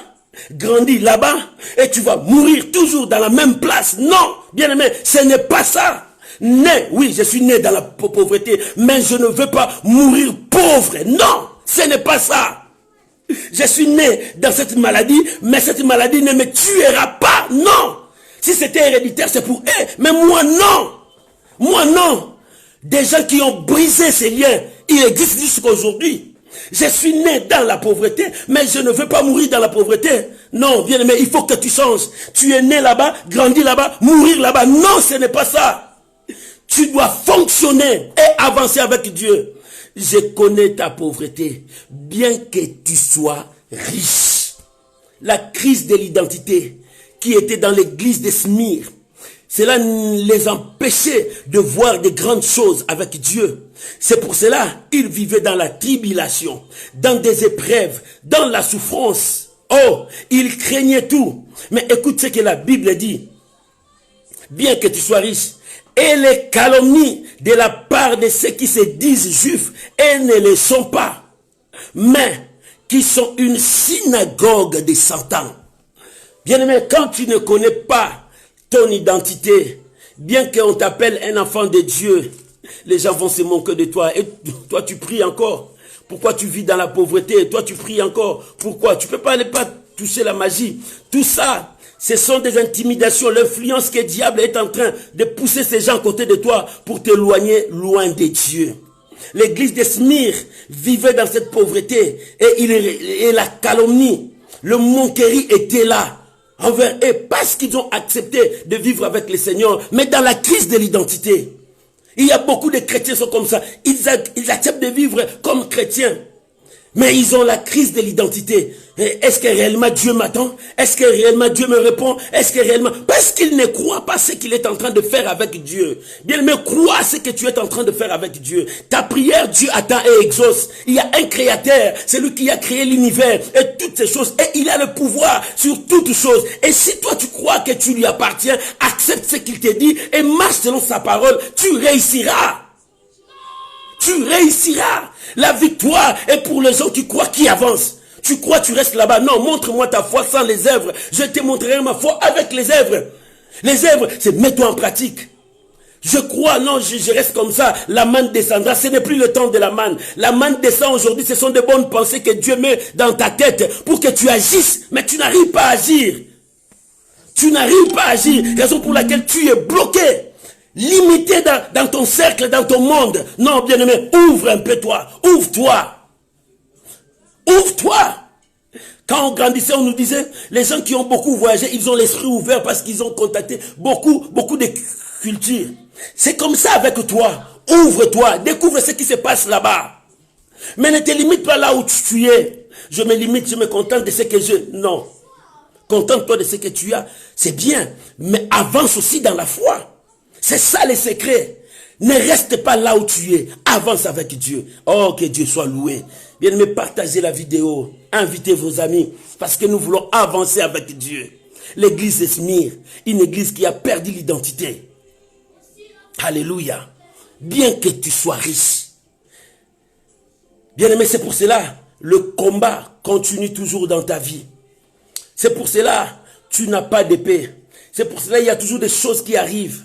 grandi là-bas, et tu vas mourir toujours dans la même place. Non, bien-aimé, ce n'est pas ça. Né, oui, je suis né dans la pauvreté, mais je ne veux pas mourir pauvre. Non, ce n'est pas ça. Je suis né dans cette maladie, mais cette maladie ne me tuera pas. Non. Si c'était héréditaire, c'est pour eux. Mais moi, non. Moi, non. Des gens qui ont brisé ces liens, ils existent jusqu'à aujourd'hui. Je suis né dans la pauvreté, mais je ne veux pas mourir dans la pauvreté. Non, bien aimé, il faut que tu changes. Tu es né là-bas, grandi là-bas, mourir là-bas. Non, ce n'est pas ça. Tu dois fonctionner et avancer avec Dieu. Je connais ta pauvreté, bien que tu sois riche. La crise de l'identité qui était dans l'église de Smyrne, cela les empêchait de voir de grandes choses avec Dieu. C'est pour cela qu'ils vivaient dans la tribulation, dans des épreuves, dans la souffrance. Oh, ils craignaient tout. Mais écoute ce que la Bible dit. Bien que tu sois riche, et les calomnies de la part de ceux qui se disent juifs et ne le sont pas, mais qui sont une synagogue de Satan. Bien-aimé, quand tu ne connais pas ton identité, bien qu'on t'appelle un enfant de Dieu, les gens vont se moquer de toi. Et toi, tu pries encore. Pourquoi tu vis dans la pauvreté? Et toi, tu pries encore. Pourquoi? Tu ne peux pas aller pas toucher la magie. Tout ça, ce sont des intimidations, l'influence que le diable est en train de pousser ces gens à côté de toi pour t'éloigner loin de Dieu. L'église de Smyrne vivait dans cette pauvreté et la calomnie, le moquerie était là envers eux parce qu'ils ont accepté de vivre avec le Seigneur, mais dans la crise de l'identité. Il y a beaucoup de chrétiens qui sont comme ça, ils acceptent de vivre comme chrétiens. Mais ils ont la crise de l'identité. Est-ce que réellement Dieu m'attend? Est-ce que réellement Dieu me répond? Est-ce que réellement... Parce qu'il ne croit pas ce qu'il est en train de faire avec Dieu. Bien, mais crois ce que tu es en train de faire avec Dieu. Ta prière, Dieu attend et exauce. Il y a un créateur, c'est lui qui a créé l'univers et toutes ces choses. Et il a le pouvoir sur toutes choses. Et si toi tu crois que tu lui appartiens, accepte ce qu'il te dit et marche selon sa parole, tu réussiras. Tu réussiras. La victoire est pour les gens qui croient, qui avancent. Tu crois, tu restes là-bas. Non, montre-moi ta foi sans les œuvres. Je te montrerai ma foi avec les œuvres. Les œuvres, c'est mets-toi en pratique. Je crois, non, je reste comme ça. La manne descendra. Ce n'est plus le temps de la manne. La manne descend aujourd'hui. Ce sont des bonnes pensées que Dieu met dans ta tête pour que tu agisses. Mais tu n'arrives pas à agir. Tu n'arrives pas à agir. Raison pour laquelle tu es bloqué. Limité dans ton cercle, dans ton monde. Non, bien-aimé, ouvre un peu toi. Ouvre-toi. Ouvre-toi. Quand on grandissait, on nous disait, les gens qui ont beaucoup voyagé, ils ont l'esprit ouvert parce qu'ils ont contacté beaucoup de cultures. C'est comme ça avec toi. Ouvre-toi. Découvre ce qui se passe là-bas. Mais ne te limite pas là où tu es. Je me limite, je me contente de ce que j'ai. Non. Contente-toi de ce que tu as. C'est bien. Mais avance aussi dans la foi. C'est ça le secret. Ne reste pas là où tu es. Avance avec Dieu. Oh, que Dieu soit loué. Bien-aimés, partagez la vidéo. Invitez vos amis. Parce que nous voulons avancer avec Dieu. L'église de Smyrne, une église qui a perdu l'identité. Alléluia. Bien que tu sois riche. Bien-aimé, c'est pour cela, le combat continue toujours dans ta vie. C'est pour cela, tu n'as pas d'épée. C'est pour cela, il y a toujours des choses qui arrivent.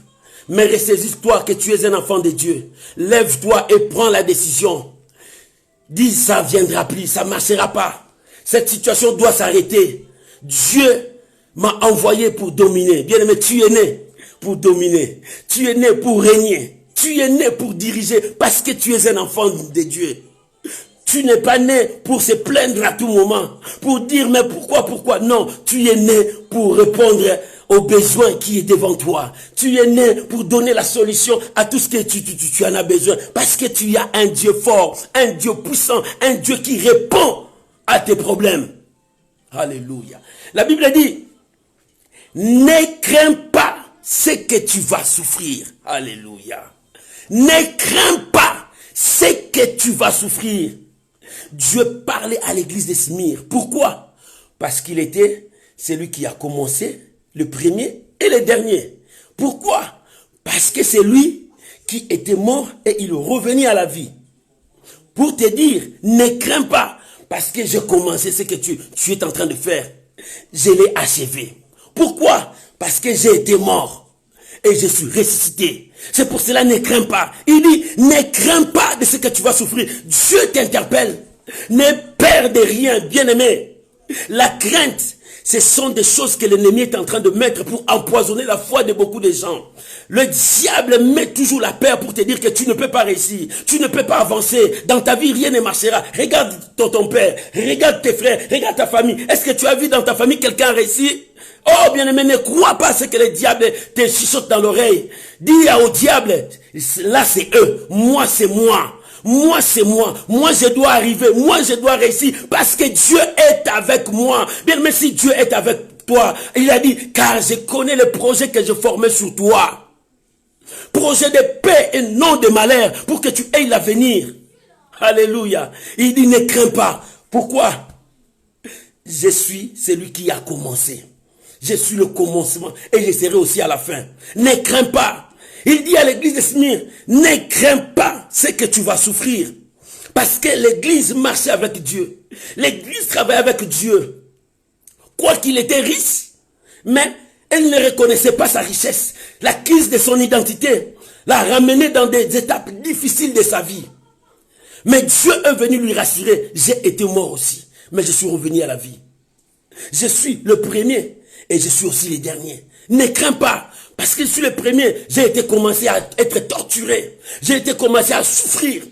Mais ressaisis-toi que tu es un enfant de Dieu. Lève-toi et prends la décision. Dis, ça ne viendra plus, ça ne marchera pas. Cette situation doit s'arrêter. Dieu m'a envoyé pour dominer. Bien-aimé, tu es né pour dominer. Tu es né pour régner. Tu es né pour diriger parce que tu es un enfant de Dieu. Tu n'es pas né pour se plaindre à tout moment. Pour dire, mais pourquoi? Non, tu es né pour répondre aux besoins qui est devant toi. Tu es né pour donner la solution à tout ce que tu en as besoin. Parce que tu as un Dieu fort, un Dieu puissant, un Dieu qui répond à tes problèmes. Alléluia. La Bible dit, ne crains pas ce que tu vas souffrir. Alléluia. Ne crains pas ce que tu vas souffrir. Dieu parlait à l'église de Smyrne. Pourquoi? Parce qu'il était celui qui a commencé le premier et le dernier. Pourquoi? Parce que c'est lui qui était mort et il est revenu à la vie. Pour te dire, ne crains pas, parce que j'ai commencé ce que tu es en train de faire. Je l'ai achevé. Pourquoi? Parce que j'ai été mort et je suis ressuscité. C'est pour cela, ne crains pas. Il dit, ne crains pas de ce que tu vas souffrir. Dieu t'interpelle. Ne perds rien, bien-aimé. La crainte, ce sont des choses que l'ennemi est en train de mettre pour empoisonner la foi de beaucoup de gens. Le diable met toujours la peur pour te dire que tu ne peux pas réussir. Tu ne peux pas avancer. Dans ta vie, rien ne marchera. Regarde ton père. Regarde tes frères. Regarde ta famille. Est-ce que tu as vu dans ta famille quelqu'un réussir? Oh, bien-aimé, ne crois pas à ce que le diable te chuchote dans l'oreille. Dis au diable, là c'est eux. Moi, c'est moi. Moi, c'est moi. Moi, je dois arriver. Moi, je dois réussir. Parce que Dieu est avec moi. Bien, mais si Dieu est avec toi, il a dit, car je connais le projet que je formais sur toi. Projet de paix et non de malheur. Pour que tu aies l'avenir. Alléluia. Il dit, ne crains pas. Pourquoi? Je suis celui qui a commencé. Je suis le commencement. Et je serai aussi à la fin. Ne crains pas. Il dit à l'église de Smyrne, ne crains pas ce que tu vas souffrir. Parce que l'église marchait avec Dieu. L'église travaillait avec Dieu. Quoi qu'il était riche, mais elle ne reconnaissait pas sa richesse. La crise de son identité l'a ramené dans des étapes difficiles de sa vie. Mais Dieu est venu lui rassurer, j'ai été mort aussi, mais je suis revenu à la vie. Je suis le premier et je suis aussi le dernier. Ne crains pas. Parce que je suis le premier, j'ai été commencé à être torturé. J'ai été commencé à souffrir.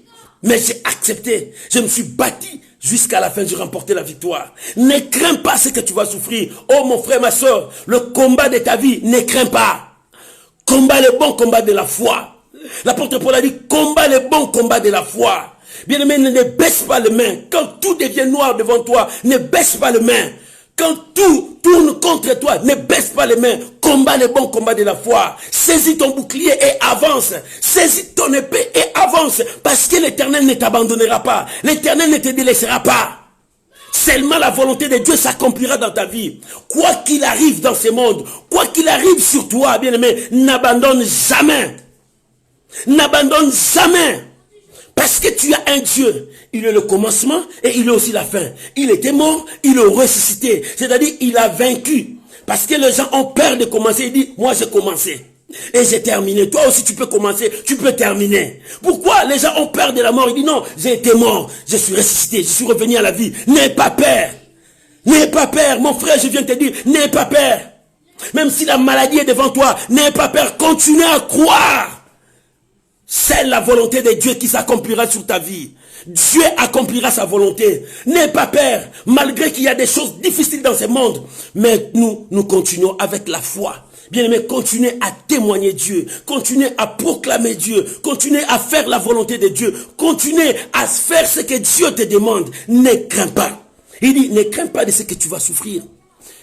Mais j'ai accepté. Je me suis bâti jusqu'à la fin, j'ai remporté la victoire. Ne crains pas ce que tu vas souffrir. Oh mon frère, ma soeur, le combat de ta vie, ne crains pas. Combat le bon combat de la foi. L'apôtre Paul a dit, combat le bon combat de la foi. Bien-aimé, ne baisse pas les mains. Quand tout devient noir devant toi, ne baisse pas les mains. Quand tout tourne contre toi, ne baisse pas les mains. Combat le bon combat de la foi. Saisis ton bouclier et avance. Saisis ton épée et avance. Parce que l'Éternel ne t'abandonnera pas. L'Éternel ne te délaissera pas. Seulement la volonté de Dieu s'accomplira dans ta vie. Quoi qu'il arrive dans ce monde, quoi qu'il arrive sur toi, bien-aimé, n'abandonne jamais. N'abandonne jamais. Parce que tu as un Dieu. Il est le commencement et il est aussi la fin. Il était mort, il est ressuscité. C'est-à-dire, il a vaincu. Parce que les gens ont peur de commencer. Il dit, moi j'ai commencé. Et j'ai terminé. Toi aussi tu peux commencer, tu peux terminer. Pourquoi les gens ont peur de la mort? Il dit non, j'ai été mort, je suis ressuscité, je suis revenu à la vie. N'aie pas peur. N'aie pas peur. Mon frère, je viens te dire, n'aie pas peur. Même si la maladie est devant toi, n'aie pas peur. Continue à croire. C'est la volonté de Dieu qui s'accomplira sur ta vie. Dieu accomplira sa volonté. N'aie pas peur. Malgré qu'il y a des choses difficiles dans ce monde. Mais nous continuons avec la foi. Bien-aimé, continuez à témoigner Dieu. Continuez à proclamer Dieu. Continuez à faire la volonté de Dieu. Continuez à faire ce que Dieu te demande. Ne crains pas. Il dit, ne crains pas de ce que tu vas souffrir.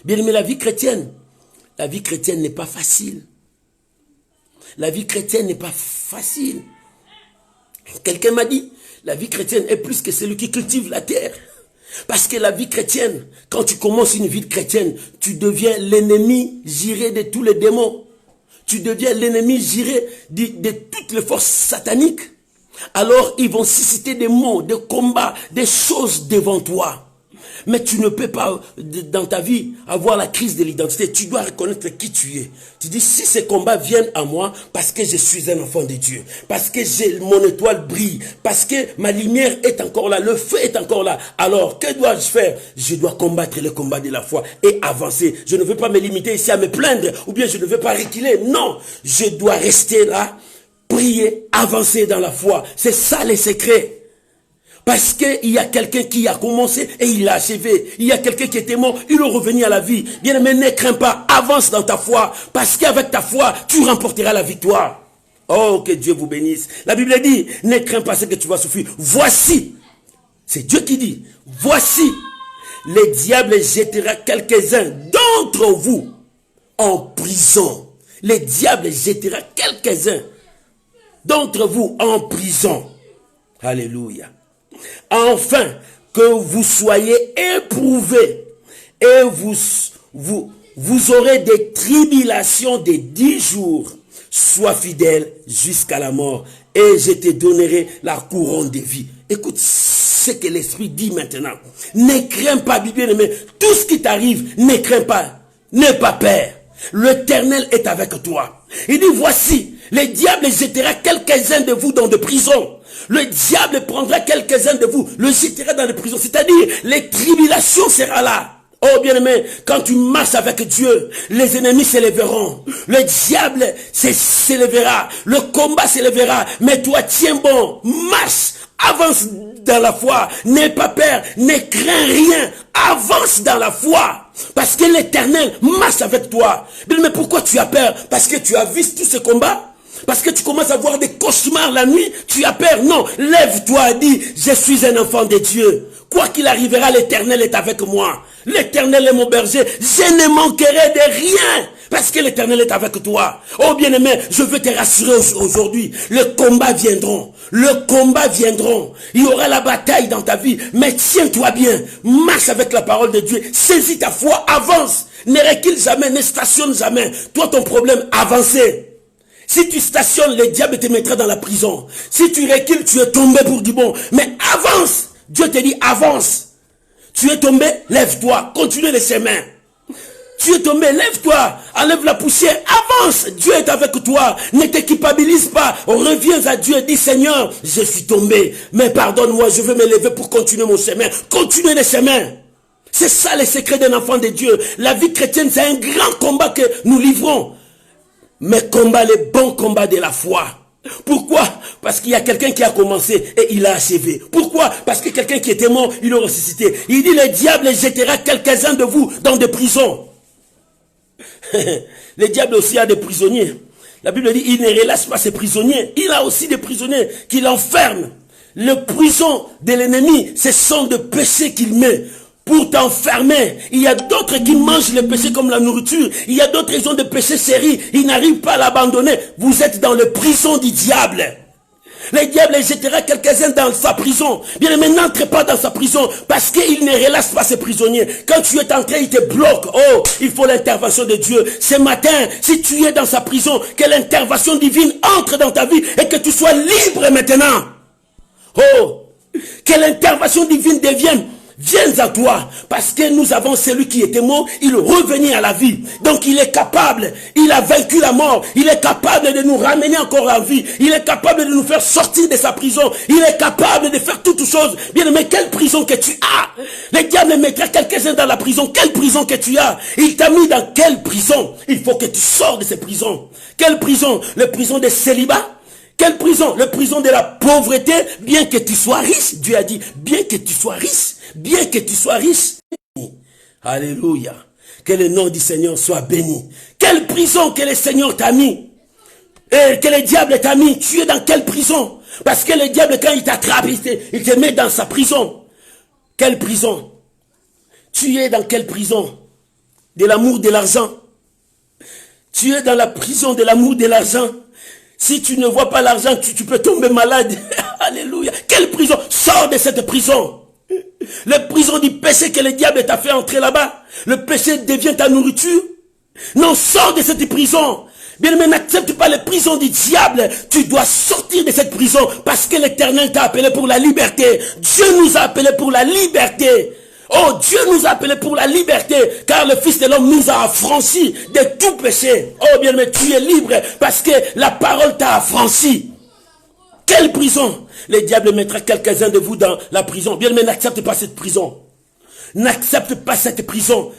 Bien-aimé, la vie chrétienne n'est pas facile. La vie chrétienne n'est pas facile. Quelqu'un m'a dit, la vie chrétienne est plus que celui qui cultive la terre. Parce que la vie chrétienne, quand tu commences une vie chrétienne, tu deviens l'ennemi juré de tous les démons. Tu deviens l'ennemi juré de toutes les forces sataniques. Alors ils vont susciter des mots, des combats, des choses devant toi. Mais tu ne peux pas, dans ta vie, avoir la crise de l'identité. Tu dois reconnaître qui tu es. Tu dis, si ces combats viennent à moi, parce que je suis un enfant de Dieu, parce que mon étoile brille, parce que ma lumière est encore là, le feu est encore là, alors que dois-je faire? Je dois combattre le combat de la foi et avancer. Je ne veux pas me limiter ici à me plaindre, ou bien je ne veux pas reculer. Non, je dois rester là, prier, avancer dans la foi. C'est ça les secrets. Parce qu'il y a quelqu'un qui a commencé et il a achevé. Il y a quelqu'un qui était mort, il est revenu à la vie. Bien aimé, ne crains pas, avance dans ta foi. Parce qu'avec ta foi, tu remporteras la victoire. Oh, que Dieu vous bénisse. La Bible dit, ne crains pas ce que tu vas souffrir. Voici, c'est Dieu qui dit, voici, le diable jettera quelques-uns d'entre vous en prison. Le diable jettera quelques-uns d'entre vous en prison. Alléluia. Afin que vous soyez éprouvés et vous aurez des tribulations de 10 jours. Sois fidèle jusqu'à la mort et je te donnerai la couronne de vie. Écoute ce que l'Esprit dit maintenant. Ne crains pas, bien-aimé. Tout ce qui t'arrive, ne crains pas. N'aie pas peur. L'Éternel est avec toi. Il dit, voici, le diable jettera quelques-uns de vous dans des prisons. Le diable prendra quelques-uns de vous, le jettera dans les prisons. C'est-à-dire, les tribulations seront là. Oh bien-aimé, quand tu marches avec Dieu, les ennemis s'élèveront. Le diable s'élèvera. Le combat s'élèvera. Mais toi, tiens bon, marche, avance dans la foi. N'aie pas peur, ne crains rien. Avance dans la foi. Parce que l'Éternel marche avec toi. Mais pourquoi tu as peur? Parce que tu as vu tous ces combats? Parce que tu commences à voir des cauchemars la nuit, tu as peur? Non, lève-toi, dis, je suis un enfant de Dieu. Quoi qu'il arrivera, l'Éternel est avec moi. L'Éternel est mon berger, je ne manquerai de rien. Parce que l'Éternel est avec toi. Oh bien-aimé, je veux te rassurer aujourd'hui. Le combat viendront. Le combat viendront. Il y aura la bataille dans ta vie. Mais tiens-toi bien. Marche avec la parole de Dieu. Saisis ta foi, avance. Ne recule jamais, ne stationne jamais. Toi, ton problème, avancer. Si tu stationnes, le diable te mettra dans la prison. Si tu recules, tu es tombé pour du bon. Mais avance. Dieu te dit avance. Tu es tombé, lève-toi. Continue le chemin. Tu es tombé, lève-toi. Enlève la poussière. Avance. Dieu est avec toi. Ne te culpabilise pas. Reviens à Dieu. Dis Seigneur, je suis tombé. Mais pardonne-moi, je veux me lever pour continuer mon chemin. Continue le chemin. C'est ça le secret d'un enfant de Dieu. La vie chrétienne, c'est un grand combat que nous livrons. Mais combat le bon combat de la foi. Pourquoi? Parce qu'il y a quelqu'un qui a commencé et il a achevé. Pourquoi? Parce que quelqu'un qui était mort, il a ressuscité. Il dit, le diable jettera quelques-uns de vous dans des prisons. Le diable aussi a des prisonniers. La Bible dit, il ne relâche pas ses prisonniers. Il a aussi des prisonniers qu'il enferme. Le prison de l'ennemi, ce sont des péchés qu'il met pour t'enfermer. Il y a d'autres qui mangent les péchés comme la nourriture. Il y a d'autres qui ont des péchés sérieux. Ils n'arrivent pas à l'abandonner. Vous êtes dans le prison du diable. Le diable jettera quelques-uns dans sa prison. Bien aimé, n'entre pas dans sa prison parce qu'il ne relâche pas ses prisonniers. Quand tu es entré, il te bloque. Oh, il faut l'intervention de Dieu. Ce matin, si tu es dans sa prison, que l'intervention divine entre dans ta vie et que tu sois libre maintenant. Oh, que l'intervention divine vienne à toi, parce que nous avons celui qui était mort, il revenait à la vie. Donc il est capable, il a vaincu la mort, il est capable de nous ramener encore en vie, il est capable de nous faire sortir de sa prison, il est capable de faire toutes choses. Bien aimé, quelle prison que tu as? Le diable mettra quelques-uns dans la prison. Quelle prison que tu as? Il t'a mis dans quelle prison? Il faut que tu sors de ces prisons. Quelle prison? La prison de célibat? Quelle prison? La prison de la pauvreté, bien que tu sois riche. Dieu a dit, bien que tu sois riche, bien que tu sois riche. Alléluia. Que le nom du Seigneur soit béni. Quelle prison que le Seigneur t'a mis? Et que le diable t'a mis. Tu es dans quelle prison? Parce que le diable, quand il t'attrape, il te met dans sa prison. Quelle prison? Tu es dans quelle prison? De l'amour de l'argent. Tu es dans la prison de l'amour de l'argent. Si tu ne vois pas l'argent, tu peux tomber malade. Alléluia. Quelle prison? Sors de cette prison. La prison du péché que le diable t'a fait entrer là-bas. Le péché devient ta nourriture. Non, sors de cette prison. Bien aimé, n'accepte pas les prisons du diable. Tu dois sortir de cette prison parce que l'Éternel t'a appelé pour la liberté. Dieu nous a appelés pour la liberté. Oh, Dieu nous a appelés pour la liberté, car le Fils de l'homme nous a affranchis de tout péché. Oh, bien aimé, tu es libre parce que la parole t'a affranchi. Quelle prison? Le diable mettra quelques-uns de vous dans la prison. Bien aimé, n'accepte pas cette prison. N'accepte pas cette prison.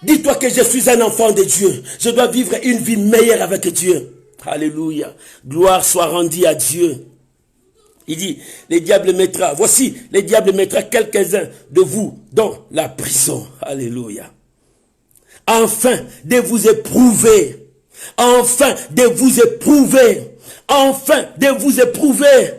Dis-toi que je suis un enfant de Dieu. Je dois vivre une vie meilleure avec Dieu. Alléluia. Gloire soit rendue à Dieu. Il dit, les diables mettra, voici, les diables mettra quelques-uns de vous dans la prison. Alléluia. Enfin, de vous éprouver. Enfin, de vous éprouver. Enfin, de vous éprouver.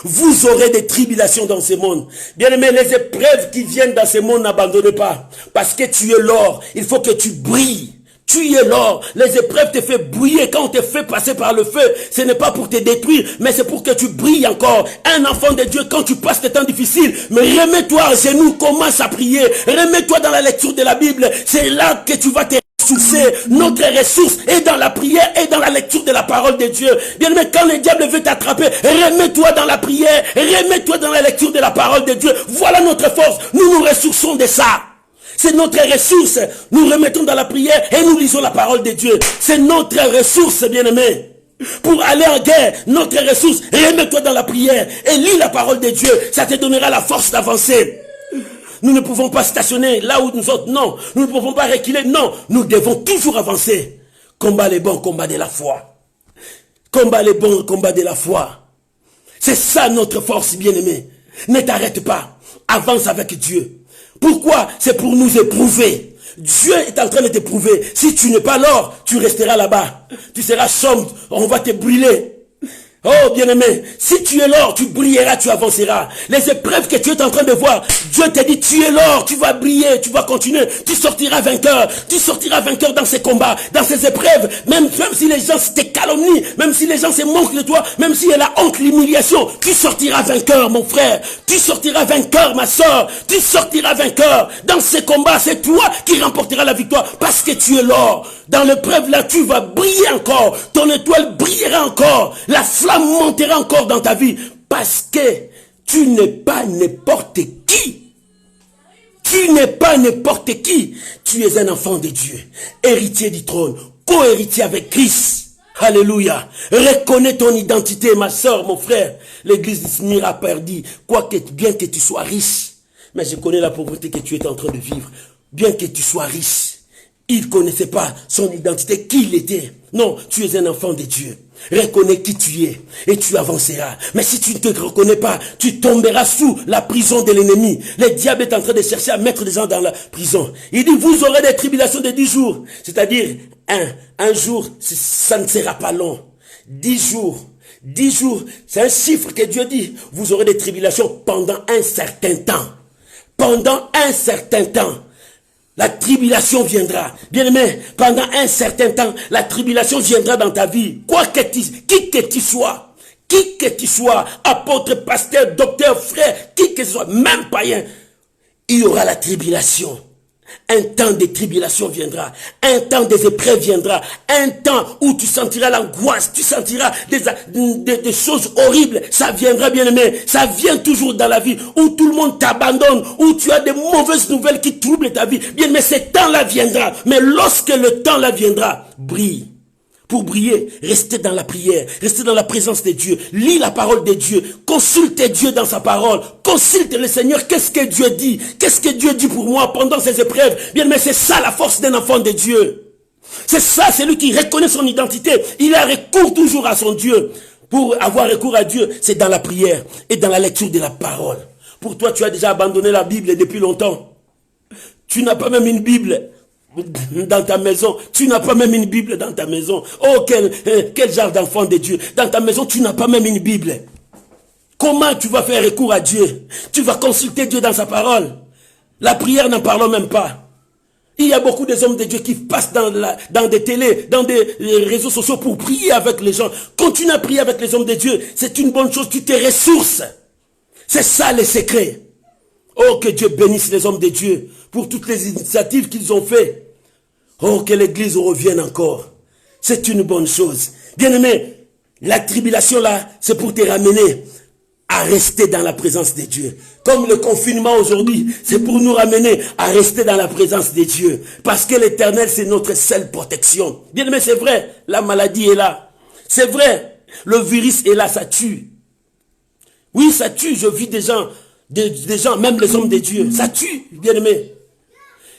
Vous aurez des tribulations dans ce monde. Bien aimé, les épreuves qui viennent dans ce monde, n'abandonnez pas. Parce que tu es l'or. Il faut que tu brilles. Tu es l'or. Les épreuves te font briller. Quand on te fait passer par le feu, ce n'est pas pour te détruire, mais c'est pour que tu brilles encore. Un enfant de Dieu, quand tu passes des temps difficiles, mais remets-toi à genoux, commence à prier. Remets-toi dans la lecture de la Bible. C'est là que tu vas te ressourcer. Notre ressource est dans la prière et dans la lecture de la parole de Dieu. Bien aimé, quand le diable veut t'attraper, remets-toi dans la prière. Remets-toi dans la lecture de la parole de Dieu. Voilà notre force. Nous nous ressourçons de ça. C'est notre ressource. Nous remettons dans la prière et nous lisons la parole de Dieu. C'est notre ressource, bien-aimé. Pour aller en guerre, notre ressource, remets-toi dans la prière et lis la parole de Dieu. Ça te donnera la force d'avancer. Nous ne pouvons pas stationner là où nous autres, non. Nous ne pouvons pas reculer, non. Nous devons toujours avancer. Combat les bons combats de la foi. Combat les bons combats de la foi. C'est ça notre force, bien-aimé. Ne t'arrête pas. Avance avec Dieu. Pourquoi? C'est pour nous éprouver. Dieu est en train de t'éprouver. Si tu n'es pas l'or, tu resteras là-bas. Tu seras sombre, on va te brûler. Oh, bien-aimé, si tu es l'or, tu brilleras, tu avanceras. Les épreuves que tu es en train de voir, Dieu te dit, tu es l'or, tu vas briller, tu vas continuer, tu sortiras vainqueur dans ces combats, dans ces épreuves, même si les gens te calomnient, même si les gens se moquent de toi, même s'il y a la honte, l'humiliation, tu sortiras vainqueur, mon frère, tu sortiras vainqueur, ma soeur, tu sortiras vainqueur. Dans ces combats, c'est toi qui remporteras la victoire, parce que tu es l'or. Dans l'épreuve là, tu vas briller encore, ton étoile brillera encore, la flamme montera encore dans ta vie, parce que tu n'es pas n'importe qui. Tu n'es pas n'importe qui. Tu es un enfant de Dieu, héritier du trône, co-héritier avec Christ. Alléluia. Reconnais ton identité, ma soeur, mon frère. L'église de Smyrna a perdu, bien que tu sois riche. Mais je connais la pauvreté que tu es en train de vivre. Bien que tu sois riche, il ne connaissait pas son identité, qui il était. Non, tu es un enfant de Dieu. Reconnais qui tu es et tu avanceras. Mais si tu ne te reconnais pas, tu tomberas sous la prison de l'ennemi. Le diable est en train de chercher à mettre des gens dans la prison. Il dit, vous aurez des tribulations de 10 jours. C'est-à-dire, un jour, ça ne sera pas long. 10 jours. 10 jours, c'est un chiffre que Dieu dit. Vous aurez des tribulations pendant un certain temps. Pendant un certain temps. La tribulation viendra. Bien-aimé, pendant un certain temps, la tribulation viendra dans ta vie. Qui que tu sois, apôtre, pasteur, docteur, frère, qui que ce soit, même païen, il y aura la tribulation. Un temps de tribulation viendra, un temps des épreuves viendra, un temps où tu sentiras l'angoisse, tu sentiras des choses horribles, ça viendra, bien-aimé, ça vient toujours dans la vie, où tout le monde t'abandonne, où tu as des mauvaises nouvelles qui troublent ta vie, bien-aimé, ce temps-là viendra, mais lorsque le temps-là viendra, brille. Pour briller, restez dans la prière, restez dans la présence de Dieu, lis la parole de Dieu, consulte Dieu dans sa parole, consulte le Seigneur, qu'est-ce que Dieu dit, qu'est-ce que Dieu dit pour moi pendant ces épreuves, bien mais c'est ça la force d'un enfant de Dieu, c'est ça, c'est lui qui reconnaît son identité, il a recours toujours à son Dieu, pour avoir recours à Dieu, c'est dans la prière et dans la lecture de la parole. Pour toi, tu as déjà abandonné la Bible depuis longtemps, tu n'as pas même une Bible dans ta maison, tu n'as pas même une Bible dans ta maison. Oh, quel genre d'enfant de Dieu. Dans ta maison, tu n'as pas même une Bible. Comment tu vas faire recours à Dieu? Tu vas consulter Dieu dans sa parole. La prière, n'en parlons même pas. Il y a beaucoup des hommes de Dieu qui passent dans des télés, dans des réseaux sociaux pour prier avec les gens. Continue à prier avec les hommes de Dieu. C'est une bonne chose, tu te ressources. C'est ça le secret. Oh, que Dieu bénisse les hommes de Dieu pour toutes les initiatives qu'ils ont faites. Oh, que l'église revienne encore. C'est une bonne chose. Bien-aimé, la tribulation là, c'est pour te ramener à rester dans la présence de Dieu. Comme le confinement aujourd'hui, c'est pour nous ramener à rester dans la présence de Dieu. Parce que l'Éternel, c'est notre seule protection. Bien-aimé, c'est vrai, la maladie est là. C'est vrai, le virus est là, ça tue. Oui, ça tue, je vis des gens, même les hommes de Dieu. Ça tue, bien-aimé.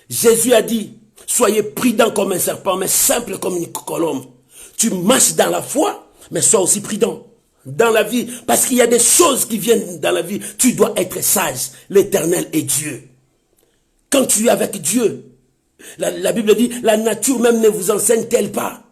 Jésus a dit, soyez prudents comme un serpent, mais simple comme une colombe. Tu marches dans la foi, mais sois aussi prudent dans la vie. Parce qu'il y a des choses qui viennent dans la vie. Tu dois être sage. L'Éternel est Dieu. Quand tu es avec Dieu, la Bible dit, la nature même ne vous enseigne-t-elle pas?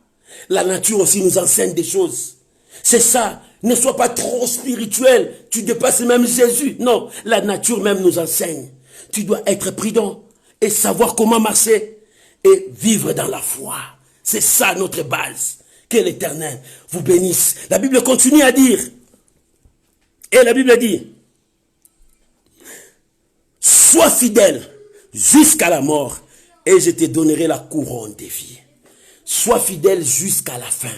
La nature aussi nous enseigne des choses. C'est ça. Ne sois pas trop spirituel. Tu dépasses même Jésus. Non, la nature même nous enseigne. Tu dois être prudent et savoir comment marcher et vivre dans la foi. C'est ça notre base. Que l'Éternel vous bénisse. La Bible continue à dire, et la Bible dit, sois fidèle jusqu'à la mort et je te donnerai la couronne de vie. Sois fidèle jusqu'à la fin.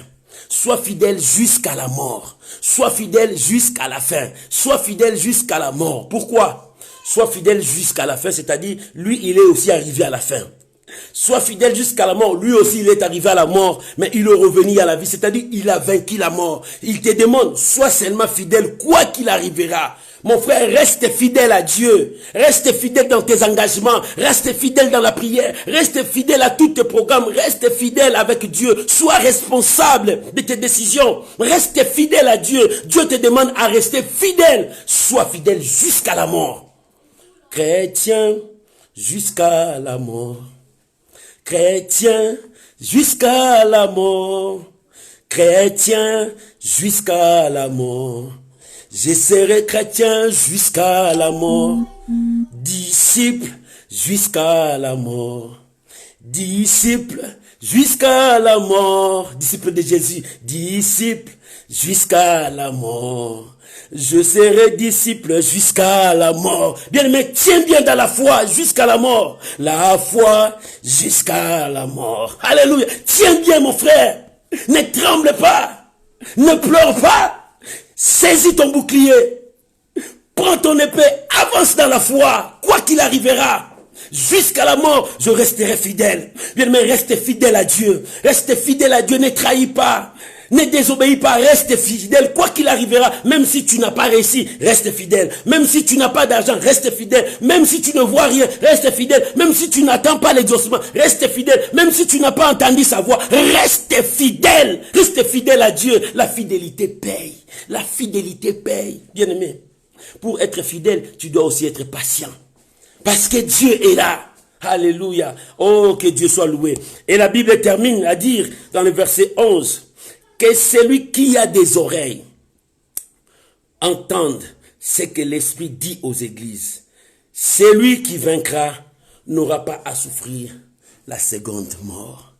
Sois fidèle jusqu'à la mort. Sois fidèle jusqu'à la fin. Sois fidèle jusqu'à la mort. Pourquoi? Sois fidèle jusqu'à la fin, c'est-à-dire, lui, il est aussi arrivé à la fin. Sois fidèle jusqu'à la mort. Lui aussi, il est arrivé à la mort, mais il est revenu à la vie, c'est-à-dire, il a vaincu la mort. Il te demande, sois seulement fidèle, quoi qu'il arrivera. Mon frère, reste fidèle à Dieu. Reste fidèle dans tes engagements. Reste fidèle dans la prière. Reste fidèle à tous tes programmes. Reste fidèle avec Dieu. Sois responsable de tes décisions. Reste fidèle à Dieu. Dieu te demande à rester fidèle. Sois fidèle jusqu'à la mort. Chrétien, jusqu'à la mort. Chrétien, jusqu'à la mort. Chrétien, jusqu'à la mort. Je serai chrétien jusqu'à la mort, disciple jusqu'à la mort, disciple jusqu'à la mort, disciple de Jésus, disciple jusqu'à la mort. Je serai disciple jusqu'à la mort. Bien-aimé, tiens bien dans la foi jusqu'à la mort. La foi jusqu'à la mort. Alléluia. Tiens bien mon frère. Ne tremble pas. Ne pleure pas. Saisis ton bouclier, prends ton épée, avance dans la foi, quoi qu'il arrivera. Jusqu'à la mort, je resterai fidèle. Bien, mais reste fidèle à Dieu. Reste fidèle à Dieu, ne trahis pas. Ne désobéis pas, reste fidèle, quoi qu'il arrivera, même si tu n'as pas réussi, reste fidèle. Même si tu n'as pas d'argent, reste fidèle. Même si tu ne vois rien, reste fidèle. Même si tu n'attends pas l'exaucement, reste fidèle. Même si tu n'as pas entendu sa voix, reste fidèle. Reste fidèle à Dieu. La fidélité paye. La fidélité paye. Bien-aimé, pour être fidèle, tu dois aussi être patient. Parce que Dieu est là. Alléluia. Oh, que Dieu soit loué. Et la Bible termine à dire dans le verset 11 que celui qui a des oreilles entende ce que l'Esprit dit aux églises. Celui qui vaincra n'aura pas à souffrir la seconde mort.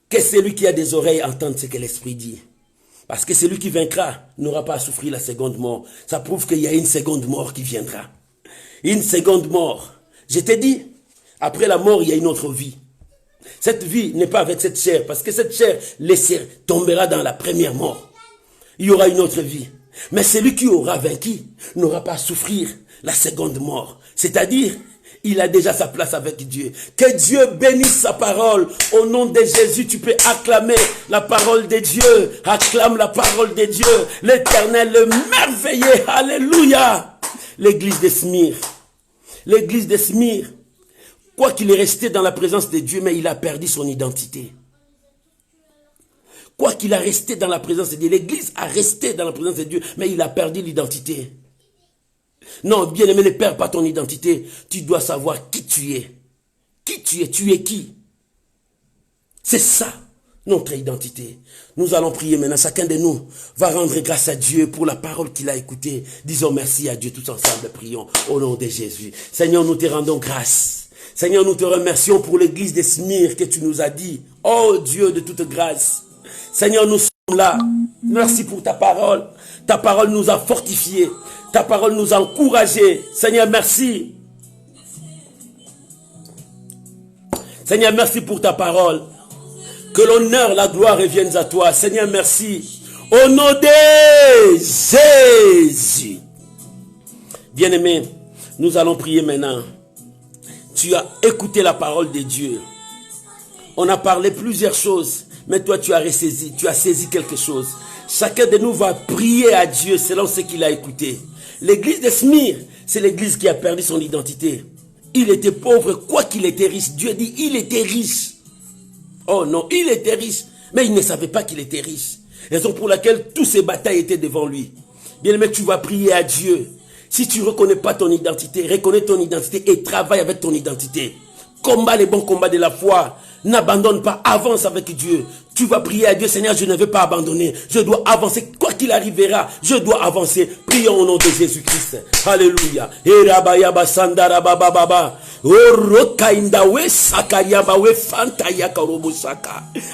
Que celui qui a des oreilles entende ce que l'Esprit dit. Parce que celui qui vaincra n'aura pas à souffrir la seconde mort. Ça prouve qu'il y a une seconde mort qui viendra. Une seconde mort. Je t'ai dit, après la mort, il y a une autre vie. Cette vie n'est pas avec cette chair, parce que cette chair tombera dans la première mort. Il y aura une autre vie. Mais celui qui aura vaincu n'aura pas à souffrir la seconde mort. C'est-à-dire, il a déjà sa place avec Dieu. Que Dieu bénisse sa parole. Au nom de Jésus, tu peux acclamer la parole de Dieu. Acclame la parole de Dieu. L'Éternel, le merveilleux. Alléluia. L'église de Smyrne. L'église de Smyrne. Quoi qu'il est resté dans la présence de Dieu, mais il a perdu son identité. Quoi qu'il a resté dans la présence de Dieu, l'église a resté dans la présence de Dieu, mais il a perdu l'identité. Non, bien-aimé, ne perds pas ton identité. Tu dois savoir qui tu es. Qui tu es qui? C'est ça, notre identité. Nous allons prier maintenant. Chacun de nous va rendre grâce à Dieu pour la parole qu'il a écoutée. Disons merci à Dieu tous ensemble. Prions au nom de Jésus. Seigneur, nous te rendons grâce. Seigneur, nous te remercions pour l'église de Smyrne que tu nous as dit. Oh Dieu de toute grâce. Seigneur, nous sommes là. Merci pour ta parole. Ta parole nous a fortifiés. Ta parole nous a encouragés. Seigneur, merci. Seigneur, merci pour ta parole. Que l'honneur, la gloire reviennent à toi. Seigneur, merci. Au nom de Jésus. Bien-aimé, nous allons prier maintenant. Tu as écouté la parole de Dieu. On a parlé plusieurs choses, mais toi tu as ressaisi, tu as saisi quelque chose. Chacun de nous va prier à Dieu selon ce qu'il a écouté. L'église de Smyrne, c'est l'église qui a perdu son identité. Il était pauvre, quoi qu'il était riche. Dieu dit, il était riche. Oh non, il était riche, mais il ne savait pas qu'il était riche. Raison pour laquelle toutes ces batailles étaient devant lui. Bien aimé, tu vas prier à Dieu. Si tu ne reconnais pas ton identité, reconnais ton identité et travaille avec ton identité. Combat les bons combats de la foi. N'abandonne pas, avance avec Dieu. Tu vas prier à Dieu, Seigneur, je ne veux pas abandonner. Je dois avancer, quoi qu'il arrivera, je dois avancer. Prions au nom de Jésus-Christ. Alléluia.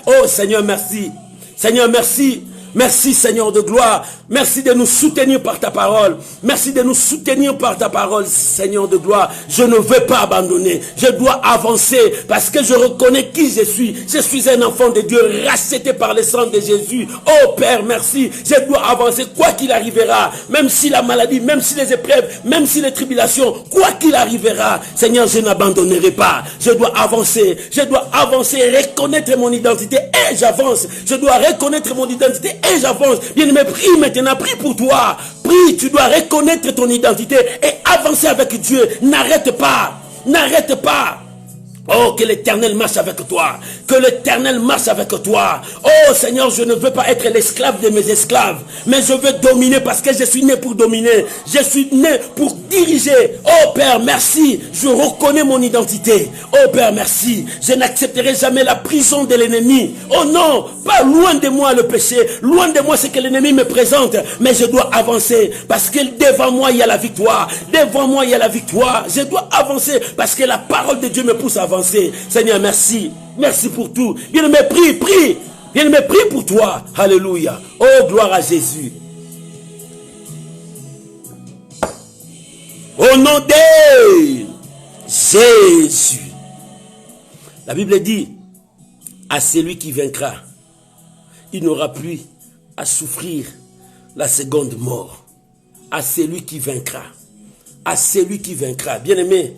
Oh Seigneur, merci. Seigneur, merci. Merci Seigneur de gloire. Merci de nous soutenir par ta parole. Merci de nous soutenir par ta parole, Seigneur de gloire. Je ne veux pas abandonner. Je dois avancer parce que je reconnais qui je suis. Je suis un enfant de Dieu racheté par le sang de Jésus. Oh Père, merci. Je dois avancer quoi qu'il arrivera. Même si la maladie, même si les épreuves, même si les tribulations, quoi qu'il arrivera. Seigneur, je n'abandonnerai pas. Je dois avancer. Je dois avancer et reconnaître mon identité et j'avance. Je dois reconnaître mon identité et j'avance. Bien-aimé, prie maintenant, prie pour toi. Prie, tu dois reconnaître ton identité et avancer avec Dieu. N'arrête pas. N'arrête pas. Oh, que l'Éternel marche avec toi. Que l'Éternel marche avec toi. Oh Seigneur, je ne veux pas être l'esclave de mes esclaves. Mais je veux dominer parce que je suis né pour dominer. Je suis né pour diriger. Oh Père, merci. Je reconnais mon identité. Oh Père, merci. Je n'accepterai jamais la prison de l'ennemi. Oh non, pas loin de moi le péché. Loin de moi ce que l'ennemi me présente. Mais je dois avancer parce que devant moi il y a la victoire. Devant moi il y a la victoire. Je dois avancer parce que la parole de Dieu me pousse à avancer. Seigneur, merci. Merci pour tout. Bien-aimé, prie, prie. Bien-aimé, prie pour toi. Alléluia. Oh, gloire à Jésus. Au nom de Jésus. La Bible dit, à celui qui vaincra, il n'aura plus à souffrir la seconde mort. À celui qui vaincra. À celui qui vaincra. Bien-aimé,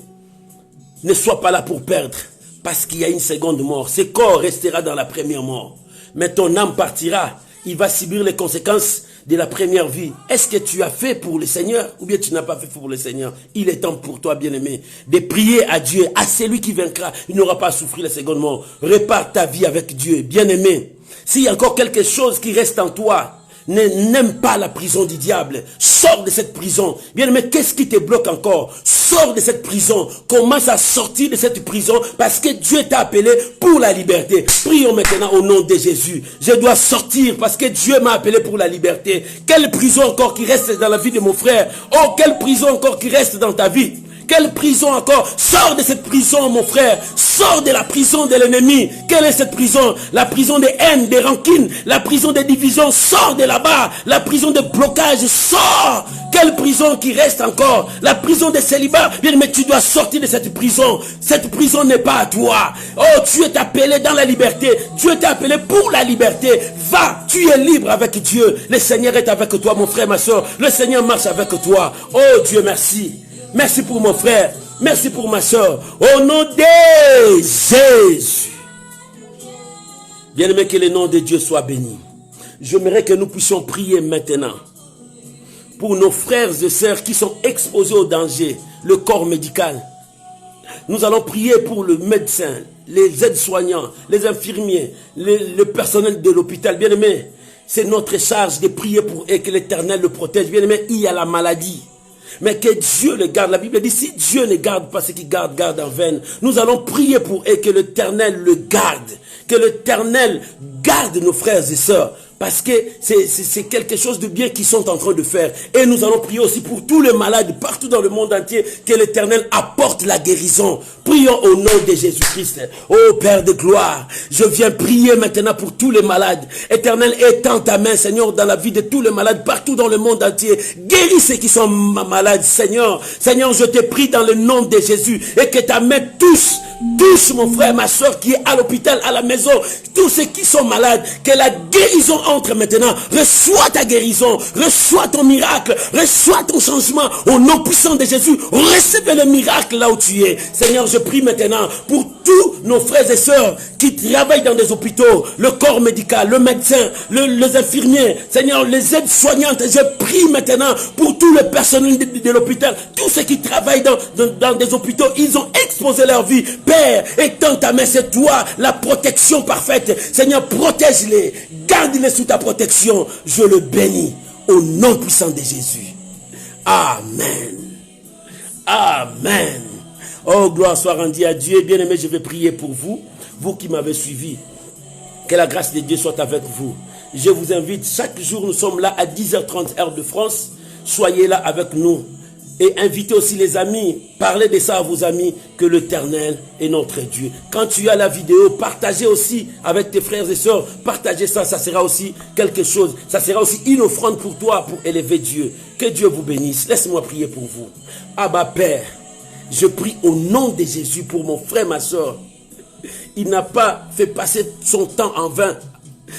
ne sois pas là pour perdre, parce qu'il y a une seconde mort. Ce corps restera dans la première mort. mais ton âme partira. Il va subir les conséquences de la première vie. Est-ce que tu as fait pour le Seigneur ou bien tu n'as pas fait pour le Seigneur? Il est temps pour toi, bien-aimé, de prier à Dieu, à celui qui vaincra. Il n'aura pas à souffrir la seconde mort. Répare ta vie avec Dieu, bien-aimé. S'il y a encore quelque chose qui reste en toi, n'aime pas la prison du diable. Sors de cette prison. Bien-aimé, qu'est-ce qui te bloque encore? Sors de cette prison. Commence à sortir de cette prison parce que Dieu t'a appelé pour la liberté. Prions maintenant au nom de Jésus. Je dois sortir parce que Dieu m'a appelé pour la liberté. Quelle prison encore qui reste dans la vie de mon frère? Oh, quelle prison encore qui reste dans ta vie? Quelle prison encore? Sors de cette prison, mon frère. Sors de la prison de l'ennemi. Quelle est cette prison? La prison des haines, des rancines, la prison des divisions. Sors de là-bas. La prison de blocage. Sors. Quelle prison qui reste encore? La prison des célibats. Bien, mais tu dois sortir de cette prison. Cette prison n'est pas à toi. Oh, tu es appelé dans la liberté. Dieu t'a appelé pour la liberté. Va, tu es libre avec Dieu. Le Seigneur est avec toi, mon frère, ma soeur. Le Seigneur marche avec toi. Oh Dieu, merci. Merci pour mon frère. Merci pour ma soeur. Au nom de Jésus. Bien-aimé, que le nom de Dieu soit béni. J'aimerais que nous puissions prier maintenant pour nos frères et sœurs qui sont exposés au danger, le corps médical. Nous allons prier pour le médecin, les aides-soignants, les infirmiers, le personnel de l'hôpital. Bien-aimé, c'est notre charge de prier pour eux, que l'Éternel le protège. Bien-aimé, il y a la maladie. Mais que Dieu le garde. La Bible dit, si Dieu ne garde pas ce qui garde en vain. Nous allons prier pour eux, que l'Éternel le garde. Que l'Éternel garde nos frères et sœurs. Parce que c'est quelque chose de bien qu'ils sont en train de faire. Et nous allons prier aussi pour tous les malades partout dans le monde entier. Que l'Éternel apporte la guérison. Prions au nom de Jésus-Christ. Ô Père de gloire, je viens prier maintenant pour tous les malades. Éternel, étends ta main, Seigneur, dans la vie de tous les malades partout dans le monde entier. Guéris ceux qui sont malades, Seigneur. Seigneur, je te prie dans le nom de Jésus. Et que ta main touche mon frère, ma soeur qui est à l'hôpital, à la maison. Tous ceux qui sont malades. Que la guérison entre maintenant. Reçois ta guérison. Reçois ton miracle. Reçois ton changement. Au nom puissant de Jésus. Recevez le miracle là où tu es. Seigneur, je prie maintenant pour tous nos frères et sœurs qui travaillent dans des hôpitaux, le corps médical, le médecin, les infirmiers, Seigneur, les aides soignantes. Je prie maintenant pour tout le personnel de l'hôpital, tous ceux qui travaillent dans des hôpitaux. Ils ont exposé leur vie. Père, étends ta main, c'est toi la protection parfaite. Seigneur, protège-les, garde-les sous ta protection. Je le bénis au nom puissant de Jésus. Amen. Amen. Oh, gloire soit rendue à Dieu. Bien-aimé, je vais prier pour vous, vous qui m'avez suivi. Que la grâce de Dieu soit avec vous. Je vous invite, chaque jour, nous sommes là à 10h30 heure de France. Soyez là avec nous. Et invitez aussi les amis. Parlez de ça à vos amis, que l'Éternel est notre Dieu. Quand tu as la vidéo, partagez aussi avec tes frères et sœurs. Partagez ça, ça sera aussi quelque chose. Ça sera aussi une offrande pour toi, pour élever Dieu. Que Dieu vous bénisse. Laisse-moi prier pour vous. Abba Père, je prie au nom de Jésus pour mon frère, ma soeur. Il n'a pas fait passer son temps en vain,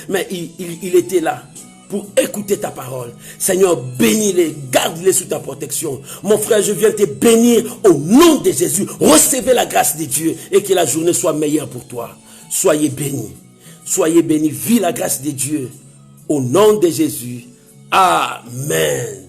mais il était là pour écouter ta parole. Seigneur, bénis-les, garde-les sous ta protection. Mon frère, je viens te bénir au nom de Jésus. Recevez la grâce de Dieu et que la journée soit meilleure pour toi. Soyez bénis. Soyez bénis. Vis la grâce de Dieu. Au nom de Jésus. Amen.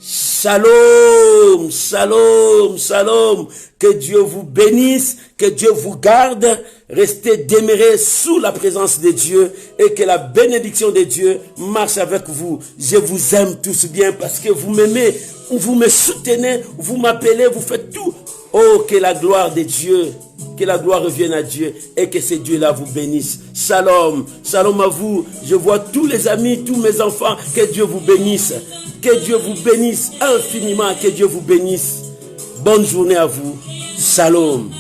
Shalom, shalom, shalom. Que Dieu vous bénisse, que Dieu vous garde. Restez demeurés sous la présence de Dieu et que la bénédiction de Dieu marche avec vous. Je vous aime tous bien parce que vous m'aimez, vous me soutenez, vous m'appelez, vous faites tout. Oh, que la gloire de Dieu, que la gloire revienne à Dieu et que ce Dieu-là vous bénisse. Shalom, shalom à vous. Je vois tous les amis, tous mes enfants. Que Dieu vous bénisse. Que Dieu vous bénisse infiniment. Que Dieu vous bénisse. Bonne journée à vous. Shalom.